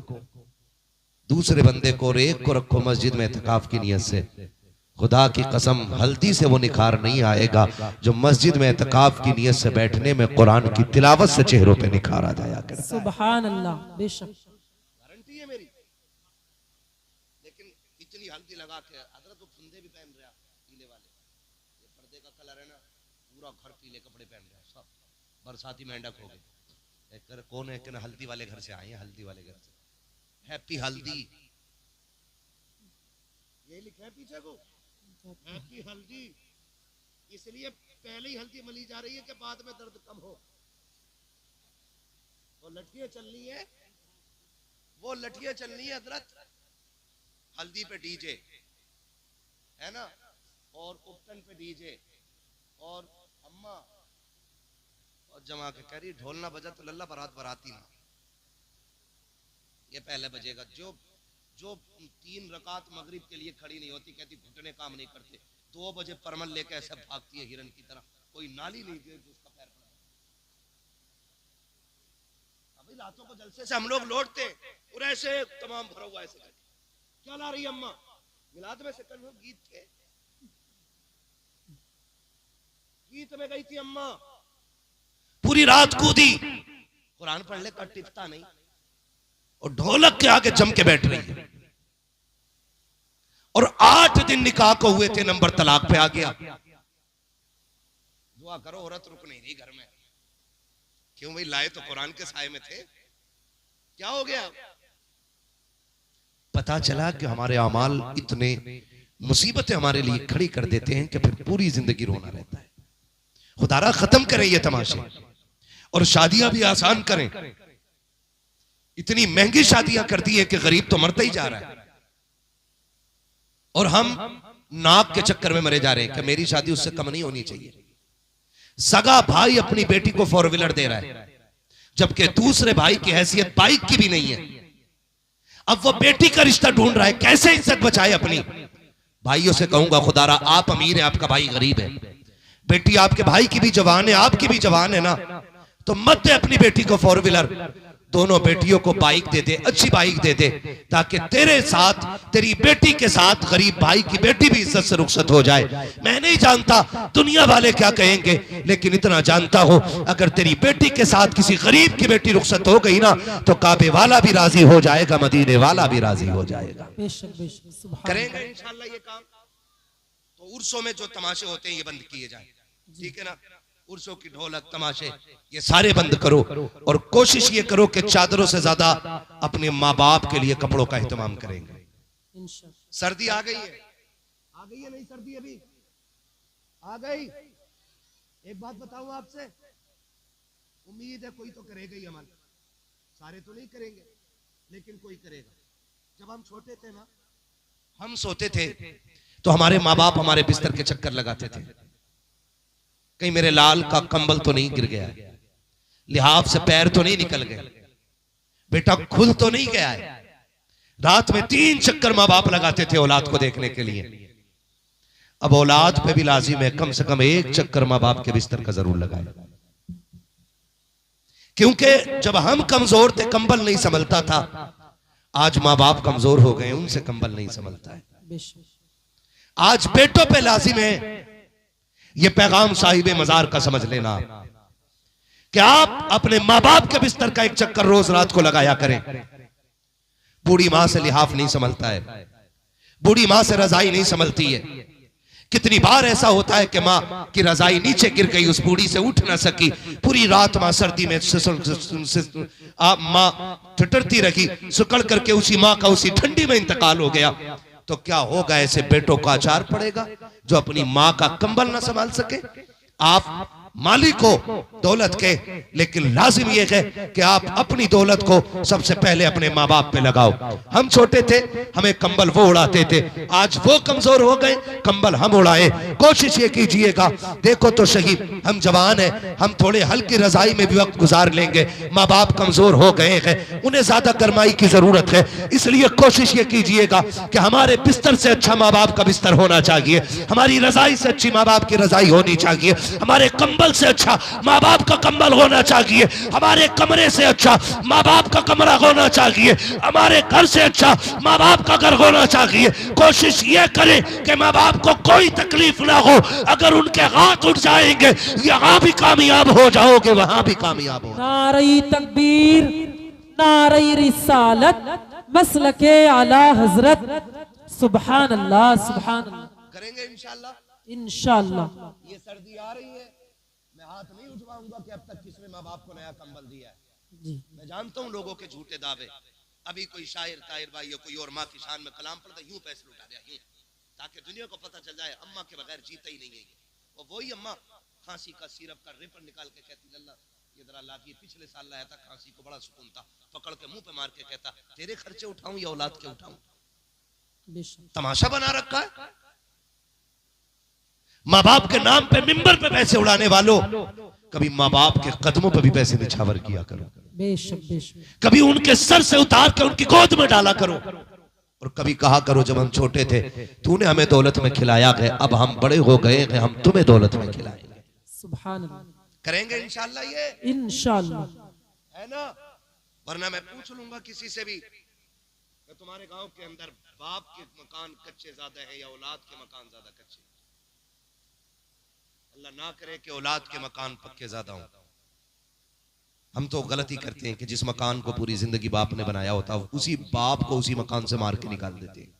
C: दूसरे बंदे को और एक को रखो मस्जिद में एतकाफ की नियत से। खुदा की कसम, हल्दी से वो निखार नहीं आएगा जो मस्जिद में एतकाफ की नियत से बैठने में कुरान की तिलावत से चेहरों पे निखार आ जाया करता है।
B: सुभान अल्लाह। बेशक,
C: गारंटी है मेरी। लेकिन इतनी हल्दी लगा के हजरत वो फंदे भी पहन रहा, पीले वाले, ये पर्दे का कलर है ना, पूरा घर पीले कपड़े पहन रहा, सब बरसाती मेंढक हो गए। कौन है कि हल्दी वाले घर से आए हैं, हल्दी वाले घर से, हैप्पी हल्दी, ये लिखा है पीछे को, हैप्पी हल्दी। इसलिए पहले ही हल्दी मली जा रही है कि बाद में दर्द कम हो। वो लठियां चलनी है, वो लठियां चलनी है हजरत, हल्दी पे डीजे है ना, और उपटन पे डीजे, और अम्मा और जमा के कह रही ढोल ना बजा तो लल्ला बारात बराती ना। ये पहले बजेगा। जो 3 रकात मगरिब के लिए खड़ी नहीं होती, कहती घुटने काम नहीं करते, 2 बजे परमल लेके ऐसे भागती है हिरन की तरह, कोई नाली नहीं दे उसका पैर पड़ा। अभी रातों को जलसे से हम लोग लौटते और ऐसे तमाम भरा हुआ ऐसे क्या ला रही अम्मा? मिलाद में से कल गीत थे, गीत में गई थी अम्मा, पूरी रात कूदी, कुरान पढ़ ले कर टिकता नहीं, और ढोलक के आगे जम के बैठ रही है। और 8 दिन निकाह को हुए थे, नंबर तलाक पे आ गया। दुआ करो, औरत रुक नहीं रही घर में। क्यों भाई? लाए तो कुरान के साए में थे, क्या हो गया? पता चला कि हमारे अमाल इतने मुसीबतें हमारे लिए खड़ी कर देते हैं कि फिर पूरी जिंदगी रोना रहता है। खुदारा खत्म करें ये तमाशे। और शादियां भी आसान करें। इतनी महंगी शादियां कर दी है कि गरीब तो मरता ही जा रहा है, और हम नाक के चक्कर में मरे जा रहे हैं कि मेरी शादी उससे कम नहीं होनी चाहिए। सगा भाई अपनी बेटी को 4 व्हीलर दे रहा है, जबकि दूसरे भाई की हैसियत बाइक की भी नहीं है। अब वो बेटी का रिश्ता ढूंढ रहा है, कैसे इज्जत बचाए अपनी। भाइयों से कहूंगा, खुदारा आप अमीर है, आपका भाई गरीब है, बेटी आपके भाई की भी जवान है, आपकी भी जवान है ना, तो मत दे अपनी बेटी को 4 व्हीलर। दोनों बेटियों को बाइक दे दे, अच्छी बाइक दे दे, ताकि तेरे साथ, तेरी बेटी के साथ गरीब भाई की बेटी भी इज्जत से रुखसत हो जाए। मैं नहीं जानता दुनिया वाले क्या कहेंगे, लेकिन इतना जानता हो, अगर तेरी बेटी के साथ किसी गरीब की बेटी रुखसत हो गई ना, तो काबे वाला भी राजी हो जाएगा, मदीने वाला भी राजी हो जाएगा। करेंगे इंशाल्लाह ये काम। तो उर्सों में जो तमाशे होते हैं ये बंद किए जाए, ठीक है ना। उर्सों की ढोलक तमाशे ये सारे बंद करो, और कोशिश ये करो कि चादरों से ज्यादा अपने माँ बाप के लिए कपड़ों का एहतमाम करेंगे। सर्दी आ गई है, आ गई है नहीं सर्दी अभी आ गई। एक बात बताऊं आपसे, उम्मीद है कोई तो करेगा ही अमल, सारे तो नहीं करेंगे लेकिन कोई करेगा। जब हम छोटे थे ना, हम सोते थे तो हमारे माँ बाप हमारे बिस्तर के चक्कर लगाते थे, कहीं मेरे लाल का कंबल तो नहीं गिर गया, लिहाफ से पैर तो नहीं निकल गए, बेटा खुल तो नहीं गया है। रात में 3 चक्कर माँ बाप लगाते थे औलाद को देखने के लिए। अब औलाद पे भी लाजिम है कम से कम 1 चक्कर माँ बाप के बिस्तर का जरूर लगाए, क्योंकि जब हम कमजोर थे कंबल नहीं संभलता था, आज माँ बाप कमजोर हो गए, उनसे कंबल नहीं संभलता है। आज बेटों पे लाजिम है, ये पैगाम साहिब मजार का समझ लेना कि आप अपने माँ बाप के बिस्तर का 1 चक्कर रोज रात को लगाया करें। बूढ़ी मां से लिहाफ नहीं संभलता है, बूढ़ी मां से रजाई नहीं संभलती है। कितनी बार ऐसा होता है कि माँ की रजाई नीचे गिर गई, उस बूढ़ी से उठ ना सकी, पूरी रात माँ सर्दी में माँ ठिठुरती रही, सुकड़ करके उसी माँ का उसी ठंडी में इंतकाल हो गया। तो क्या होगा, ऐसे बेटों का आचार पड़ेगा जो अपनी माँ का कंबल ना संभाल सके। आप मालिक हो दौलत के, लेकिन लाजिम यह है कि आप अपनी दौलत को सबसे पहले अपने माँ बाप पे लगाओ। हम छोटे थे, हमें कंबल वो उड़ाते थे, आज वो कमजोर हो गए, कंबल हम उड़ाए। कोशिश ये कीजिएगा, देखो तो सही, हम जवान हैं, हम थोड़े हल्की रजाई में भी वक्त गुजार लेंगे। माँ बाप कमजोर हो गए हैं, उन्हें ज्यादा गरमाई की जरूरत है, इसलिए कोशिश ये कीजिएगा कि हमारे बिस्तर से अच्छा माँ बाप का बिस्तर होना चाहिए, हमारी रजाई से अच्छी माँ बाप की रजाई होनी चाहिए, हमारे कंबल से अच्छा माँ बाप का कंबल होना चाहिए, हमारे कमरे से अच्छा माँ बाप का कमरा होना चाहिए, हमारे घर से अच्छा माँ बाप का घर होना चाहिए। कोशिश ये करें कि माँ बाप को कोई तकलीफ ना हो। अगर उनके हाथ उठ जाएंगे, यहाँ भी कामयाब हो जाओगे, वहां भी कामयाब हो।
B: नारे तकबीर, नारे रिसालत, मसलके आला हजरत, सुभान अल्लाह, सुभान अल्लाह।
C: करेंगे इंशाल्लाह,
B: इंशाल्लाह।
C: ये सर्दी आ रही है, मैं हाथ नहीं उठवाऊंगा कि अब तक किसने माँ बाप को नया कंबल दिया है जी। मैं जानता हूँ लोगों के झूठे दावे। अभी कोई शायर ताहिर भाई या कोई और माँ की शान में कलाम पढ़ता, यूं पैसे लुटा दिया, यूं, ताकि दुनिया को पता चल जाए अम्मा के बगैर जीता ही नहीं है। और वही अम्मा खांसी का सिरप का रिपर निकाल के कहती, लल्ला ये जरा लाती, पिछले साल लाया था, खांसी को बड़ा सुकून था, पकड़ के मुंह पे मार के कहता, तेरे खर्चे उठाऊं या औलाद के उठाऊं। तमाशा बना रखा है। माँ बाप के नाम पे मिंबर पे पैसे उड़ाने वालों, कभी माँ बाप के कदमों पे भी पैसे निछावर किया करो, कभी उनके सर से उतार के उनकी गोद में डाला करो, और कभी कहा करो जब हम छोटे थे तूने हमें दौलत में खिलाया है, अब हम बड़े हो गए हैं, हम तुम्हें दौलत में खिलाएंगे।
B: सुभान अल्लाह।
C: करेंगे इंशाल्लाह, ये
B: इंशाल्लाह
C: है ना। वरना मैं पूछ लूंगा किसी से भी, तुम्हारे गांव के अंदर बाप के मकान कच्चे ज्यादा है या औलाद के मकान ज्यादा कच्चे? अल्लाह ना करे कि औलाद के मकान पक्के ज्यादा हों। हम तो गलती करते हैं कि जिस मकान को पूरी जिंदगी बाप ने बनाया होता, उसी बाप को उसी मकान से मार के निकाल देते हैं।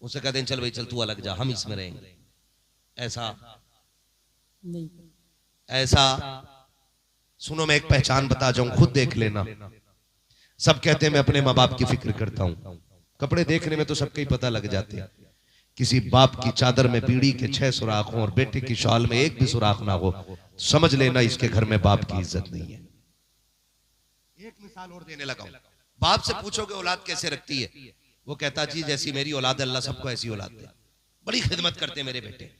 C: उसे कहते हैं चल भाई चल तू अलग जा, हम इसमें रहेंगे। ऐसा
B: नहीं,
C: ऐसा सुनो, मैं एक पहचान बता जाऊं, खुद देख लेना। सब कहते हैं मैं अपने माँ बाप की फिक्र करता हूं, कपड़े देखने में तो सबके ही पता लग जाते हैं। किसी बाप की चादर में बीड़ी के 6 सुराख हों और बेटे की शॉल में एक भी सुराख ना हो, समझ लेना इसके घर में बाप की इज्जत नहीं है। एक मिसाल और देने लगा हूं। बाप से पूछोगे औलाद कैसे रखती है, वो कहता जी जैसी मेरी औलाद अल्लाह सबको ऐसी औलाद दे, बड़ी खिदमत करते मेरे बेटे।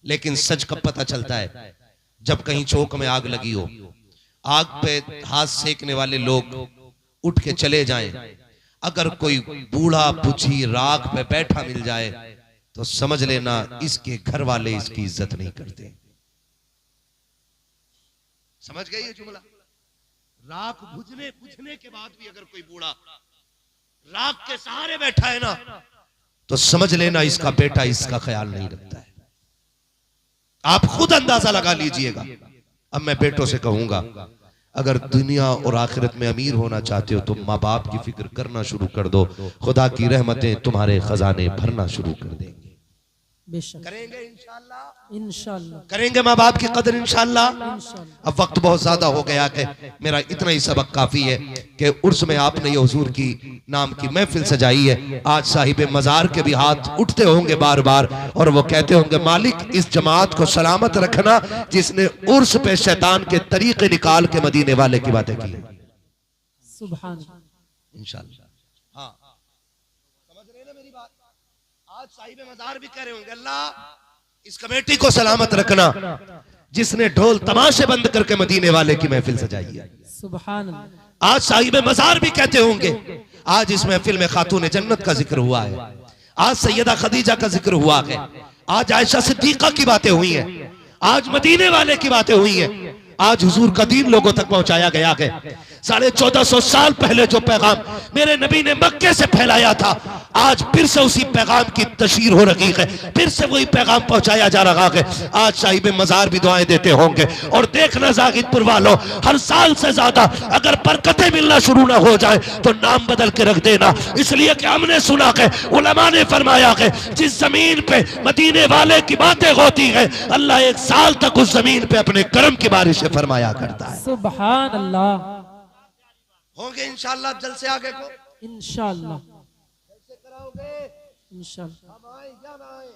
C: लेकिन सच कब पता चलता है, जब कहीं चौक में आग लगी हो, आग पे हाथ सेकने वाले लोग उठ के चले जाएं, अगर कोई बूढ़ा बुझी राख पे बैठा मिल जाए तो समझ लेना इसके घर वाले इसकी इज्जत नहीं करते। समझ गए ये जुमला? राख बुझने के बाद भी अगर कोई बूढ़ा राख के सहारे बैठा है ना, तो समझ लेना इसका बेटा इसका ख्याल नहीं रखता है। आप खुद अंदाजा लगा लीजिएगा। अब मैं बेटों से कहूंगा, अगर दुनिया और आखिरत में अमीर होना चाहते हो तो माँ बाप की फिक्र करना शुरू कर दो, खुदा की रहमतें तुम्हारे खजाने भरना शुरू कर देंगे। करेंगे इंशाअल्लाह, इंशाअल्लाह करेंगे माँ बाप की कदर इंशाअल्लाह। अब वक्त बहुत ज्यादा हो गया है, मेरा इतना ही सबक काफी है कि उर्स में आपने ये हुजूर की नाम की महफिल सजाई है। आज साहिब मजार के भी हाथ उठते होंगे बार बार और वो कहते होंगे मालिक इस जमात को सलामत रखना जिसने उर्स पे शैतान के तरीके निकाल के मदीने वाले की बातें की।
B: सुभान
C: इंशाअल्लाह। हाँ, समझ रहे हैं ना मेरी बात? आज साहिब मजार भी कह रहे होंगे अल्लाह इस कमेटी को सलामत रखना जिसने ढोल तमाशे बंद करके मदीने वाले की महफिल सजाई है।
B: सुभान।
C: आज साहिब मजार भी कहते होंगे, आज इस महफिल में खातून जन्नत का जिक्र हुआ है, आज सैयदा खदीजा का जिक्र हुआ है, आज आयशा सिद्दीका की बातें हुई हैं, आज मदीने वाले की बातें हुई हैं, आज हुजूर का दीन लोगों तक पहुंचाया गया है। 1450 साल पहले जो पैगाम मेरे नबी ने मक्के से फैलाया था, आज फिर से उसी पैगाम की तशहीर हो रही है, फिर से वही पैगाम पहुंचाया जा रहा है। आज साहिब मजार भी दुआएं देते होंगे। और देखना जागिदपुर वालों, हर साल से ज्यादा अगर बरकतें मिलना शुरू ना हो जाए तो नाम बदल के रख देना, इसलिए कि हमने सुना है, उलमा ने फरमाया है, जिस जमीन पे मदीने वाले की बातें होती है अल्लाह 1 साल तक उस जमीन पे अपने करम की बारिशें फरमाया करता है।
B: सुभान अल्लाह।
C: होंगे इंशाअल्लाह जलसे आगे को,
B: इंशाअल्लाह
C: जलसे कराओगे
B: इंशाअल्लाह,
C: हम आए या ना आए,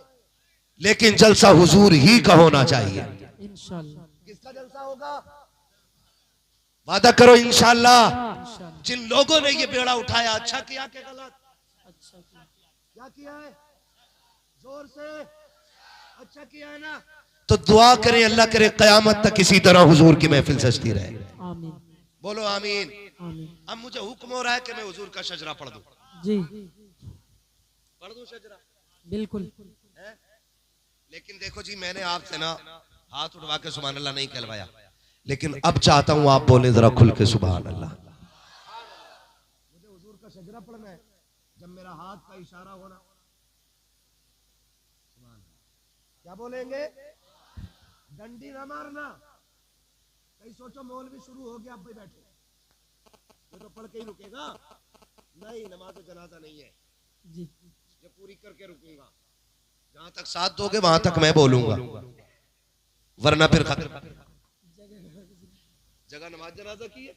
C: लेकिन जलसा हुजूर ही का होना चाहिए।
B: इंशाअल्लाह।
C: किसका जलसा होगा? वादा करो इंशाअल्लाह। जिन लोगों ने ये बेड़ा उठाया, अच्छा किया कि गलत?
B: अच्छा किया।
C: क्या किया है? जोर से अच्छा किया है ना? तो दुआ करें, अल्लाह करे कयामत तक इसी तरह हुजूर की महफिल सजती रहे।
B: आमीन।
C: बोलो आमीन।
B: आमीन।
C: अब मुझे हुक्म हो रहा है कि मैं हुजूर का शजरा पढ़ दूं।
B: जी
C: पढ़ दूं शजरा?
B: बिल्कुल।
C: है? लेकिन देखो जी, मैंने आपसे ना हाथ उठवा के सुभान अल्लाह नहीं कहलवाया, लेकिन अब चाहता हूं आप बोले जरा खुल के सुभान अल्लाह। मुझे हुजूर का शजरा पढ़ना है, जब मेरा हाथ का इशारा होना, क्या बोलेंगे? डंडी ना मारना। कहीं सोचो मौलवी शुरू हो गया, अब भी बैठे ये तो पढ़ के ही रुकेगा। नहीं, नमाज जनाजा नहीं है
B: जी,
C: ये पूरी करके रुकूंगा। जहां तक साथ दोगे वहां तक मैं बोलूंगा, वरना फिर खत्म। जगह नमाज जनाजा की है,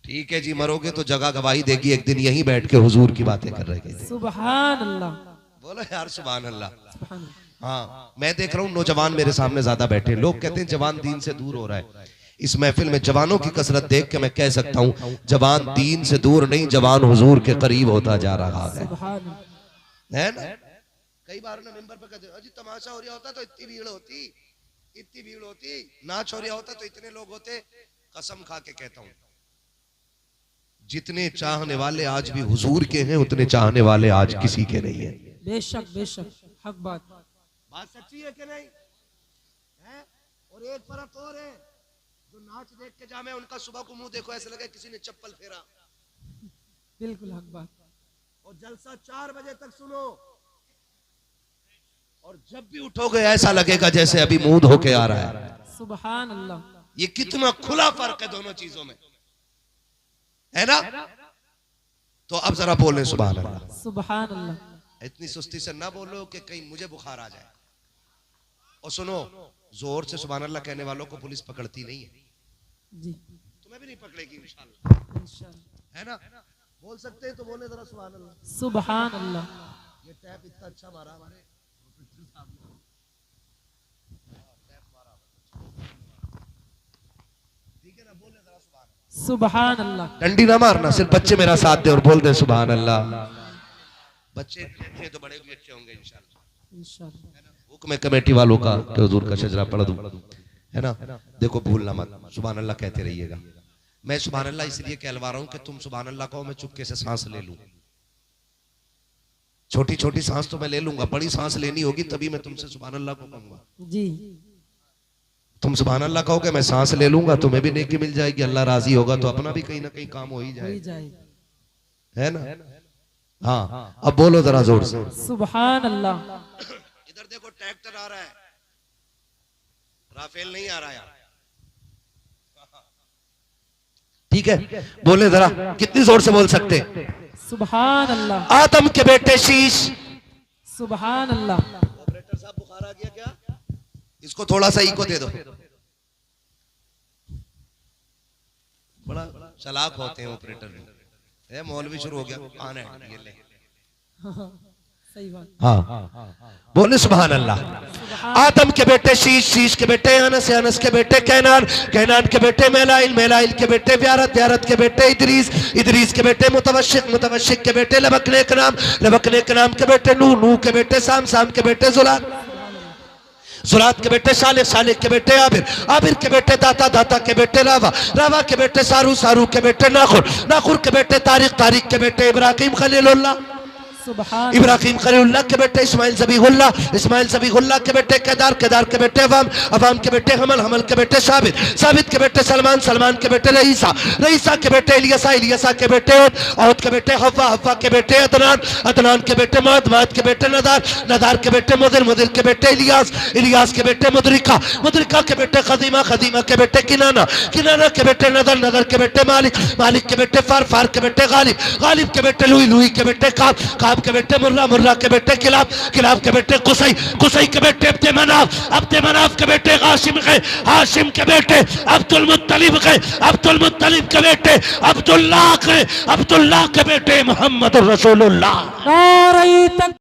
C: ठीक है जी। मरोगे तो जगह गवाही देगी, एक दिन यहीं बैठ के हुजूर की बातें कर रहे थे।
B: सुभान अल्लाह।
C: बोलो यार सुभान अल्लाह।
B: सुभान अल्लाह।
C: हाँ, मैं देख रहा हूँ नौजवान मेरे सामने ज्यादा बैठे। लोग कहते हैं जवान दीन से दूर हो रहा है। इस महफिल में जवानों की कसरत देख के मैं कह सकता हूँ जवान दीन से दूर नहीं, जवान हुजूर के करीब होता जा रहा है ना? कई बार ना मिंबर पे कहते अजी तमाशा हो रहा होता तो इतनी भीड़ होती, इतनी भीड़ होती, नाच हो रहा होता तो इतने लोग होते। कसम खा के कहता हूँ, जितने चाहने वाले आज भी हुजूर के हैं उतने चाहने वाले आज किसी के नहीं है।
B: बेशक बेशक, हक बात।
C: बात सच्ची है कि नहीं है? और एक फर्क और है, जो नाच देख के जामे उनका सुबह को मुंह देखो ऐसे लगे किसी ने चप्पल फेरा।
B: बिल्कुल हक बात।
C: और जलसा 4 बजे तक सुनो, और जब भी उठोगे ऐसा लगेगा जैसे अभी मुंह धो के आ रहा है।
B: सुभान अल्लाह।
C: ये कितना खुला फर्क है दोनों चीजों में, है ना? तो अब जरा बोले सुभान अल्लाह।
B: सुभान अल्लाह।
C: इतनी सुस्ती से ना बोलो कि कहीं मुझे बुखार आ जाए। और सुनो, जोर से सुभान अल्लाह कहने वालों को पुलिस पकड़ती नहीं है
B: जी,
C: तुम्हें भी नहीं पकड़ेगी इंशाअल्लाह,
B: इंशाअल्लाह।
C: है ना? बोल सकते हैं तो बोले जरा सुभान अल्लाह।
B: सुभान अल्लाह।
C: ये टैप इतना अच्छा मारा हमारे ठीक है ना, बोले जरा
B: सुभान अल्लाह।
C: डंडी ना मारना, सिर्फ बच्चे मेरा साथ दे और बोल दे सुभान अल्लाह। बच्चे अच्छे तो बड़े भी अच्छे होंगे इंशाल्लाह।
B: इंशाअल्लाह।
C: हुक्म कमेटी वालों का कि हुजूर का शजरा पढ़ दूं, है ना। देखो भूलना मत, सुभान अल्लाह कहते रहिएगा। मैं सुभान अल्लाह इसलिए कहलवा रहा हूं कि तुम सुभान अल्लाह कहो, मैं चुपके से सांस ले लूं। छोटी छोटी सांस तो मैं ले लूंगा, बड़ी सांस लेनी होगी तभी मैं तुमसे सुभान अल्लाह को कहूंगा।
B: जी
C: तुम सुभान अल्लाह कहोगे, मैं सांस ले लूंगा, तुम्हें भी नेकी मिल जाएगी, अल्लाह राजी होगा तो अपना भी कहीं ना कहीं काम हो ही जाएगा, है ना। हाँ अब बोलो जरा जोर से
B: सुभान अल्लाह।
C: इधर देखो ट्रैक्टर आ रहा है, राफेल नहीं आ रहा यार। ठीक है, बोले जरा, कितनी जोर से बोल सकते।
B: सुभान अल्लाह।
C: आदम के बेटे शीश।
B: सुभान अल्लाह।
C: ऑपरेटर साहब बुखार आ गया क्या? इसको थोड़ा सा इको दे दो। बड़ा चालाक होते हैं ऑपरेटर। मौलवी शुरू हो गया, आना है ये ले।
B: सही बात।
C: हाँ बोले सुभान अल्लाह। आदम के बेटे शीश, शीश के बेटे अनस, अनस के बेटे कैनान, कैनान के बेटे मेलाइल, मेलाइल के बेटे व्यारत, व्यारत के बेटे इदरीस, इदरीस के बेटे मुतवशिक, मुतवशिक के बेटे लबकने के नाम, लबकने के नाम के बेटे नूह, नूह के बेटे साम, साम के बेटे जुलात, जुलात के बेटे सालेह, सालेह के बेटे आबिर, आबिर के बेटे दाता, दाता के बेटे रावा, रावा के बेटे सारू, सारू के बेटे नाखुर, नाखुर के बेटे तारिक, तारिक के बेटे इब्राहिम खलीलुल्लाह, इब्राहिम खलीलुल्लाह के बेटे इस्माइल ज़बीहुल्लाह, इस्माइल ज़बीहुल्लाह के बेटे केदार, केदार के बेटे अवाम, अवाम के बेटे हमल, हमल के बेटे साबित, साबित के बेटे सलमान, सलमान के बेटे रईसा, रईसा के बेटे इलियसा, इलियसा के बेटे औद, औद के बेटे हव्वा, हव्वा के बेटे अदनान, अदनान के बेटे मौद, मौद के बेटे नदार, नदार के बेटे मुदिर, मुदिर के बेटे इलियास, इलियास के बेटे मुदरिका, मुदरिका के बेटे खदीमा, खदीमा के बेटे किनाना, किनाना के बेटे नदर, नदर के बेटे मालिक, मालिक के बेटे फार, फार के बेटे गालिब, गालिब के बेटे लुई, लुई के बेटे काब, काब के बेटे मुर्रा, मुर्रा के बेटे किलाब, किलाब के बेटे कुसई, कुसई के बेटे अब्दे मनाफ, अब्दे मनाफ के बेटे हाशिम गए, हाशिम के बेटे अब्दुल मुत्तलिब गए, अब्दुल मुत्तलिब के बेटे अब्दुल्लाह गए, अब्दुल्लाह के बेटे मोहम्मद रसूलुल्लाह।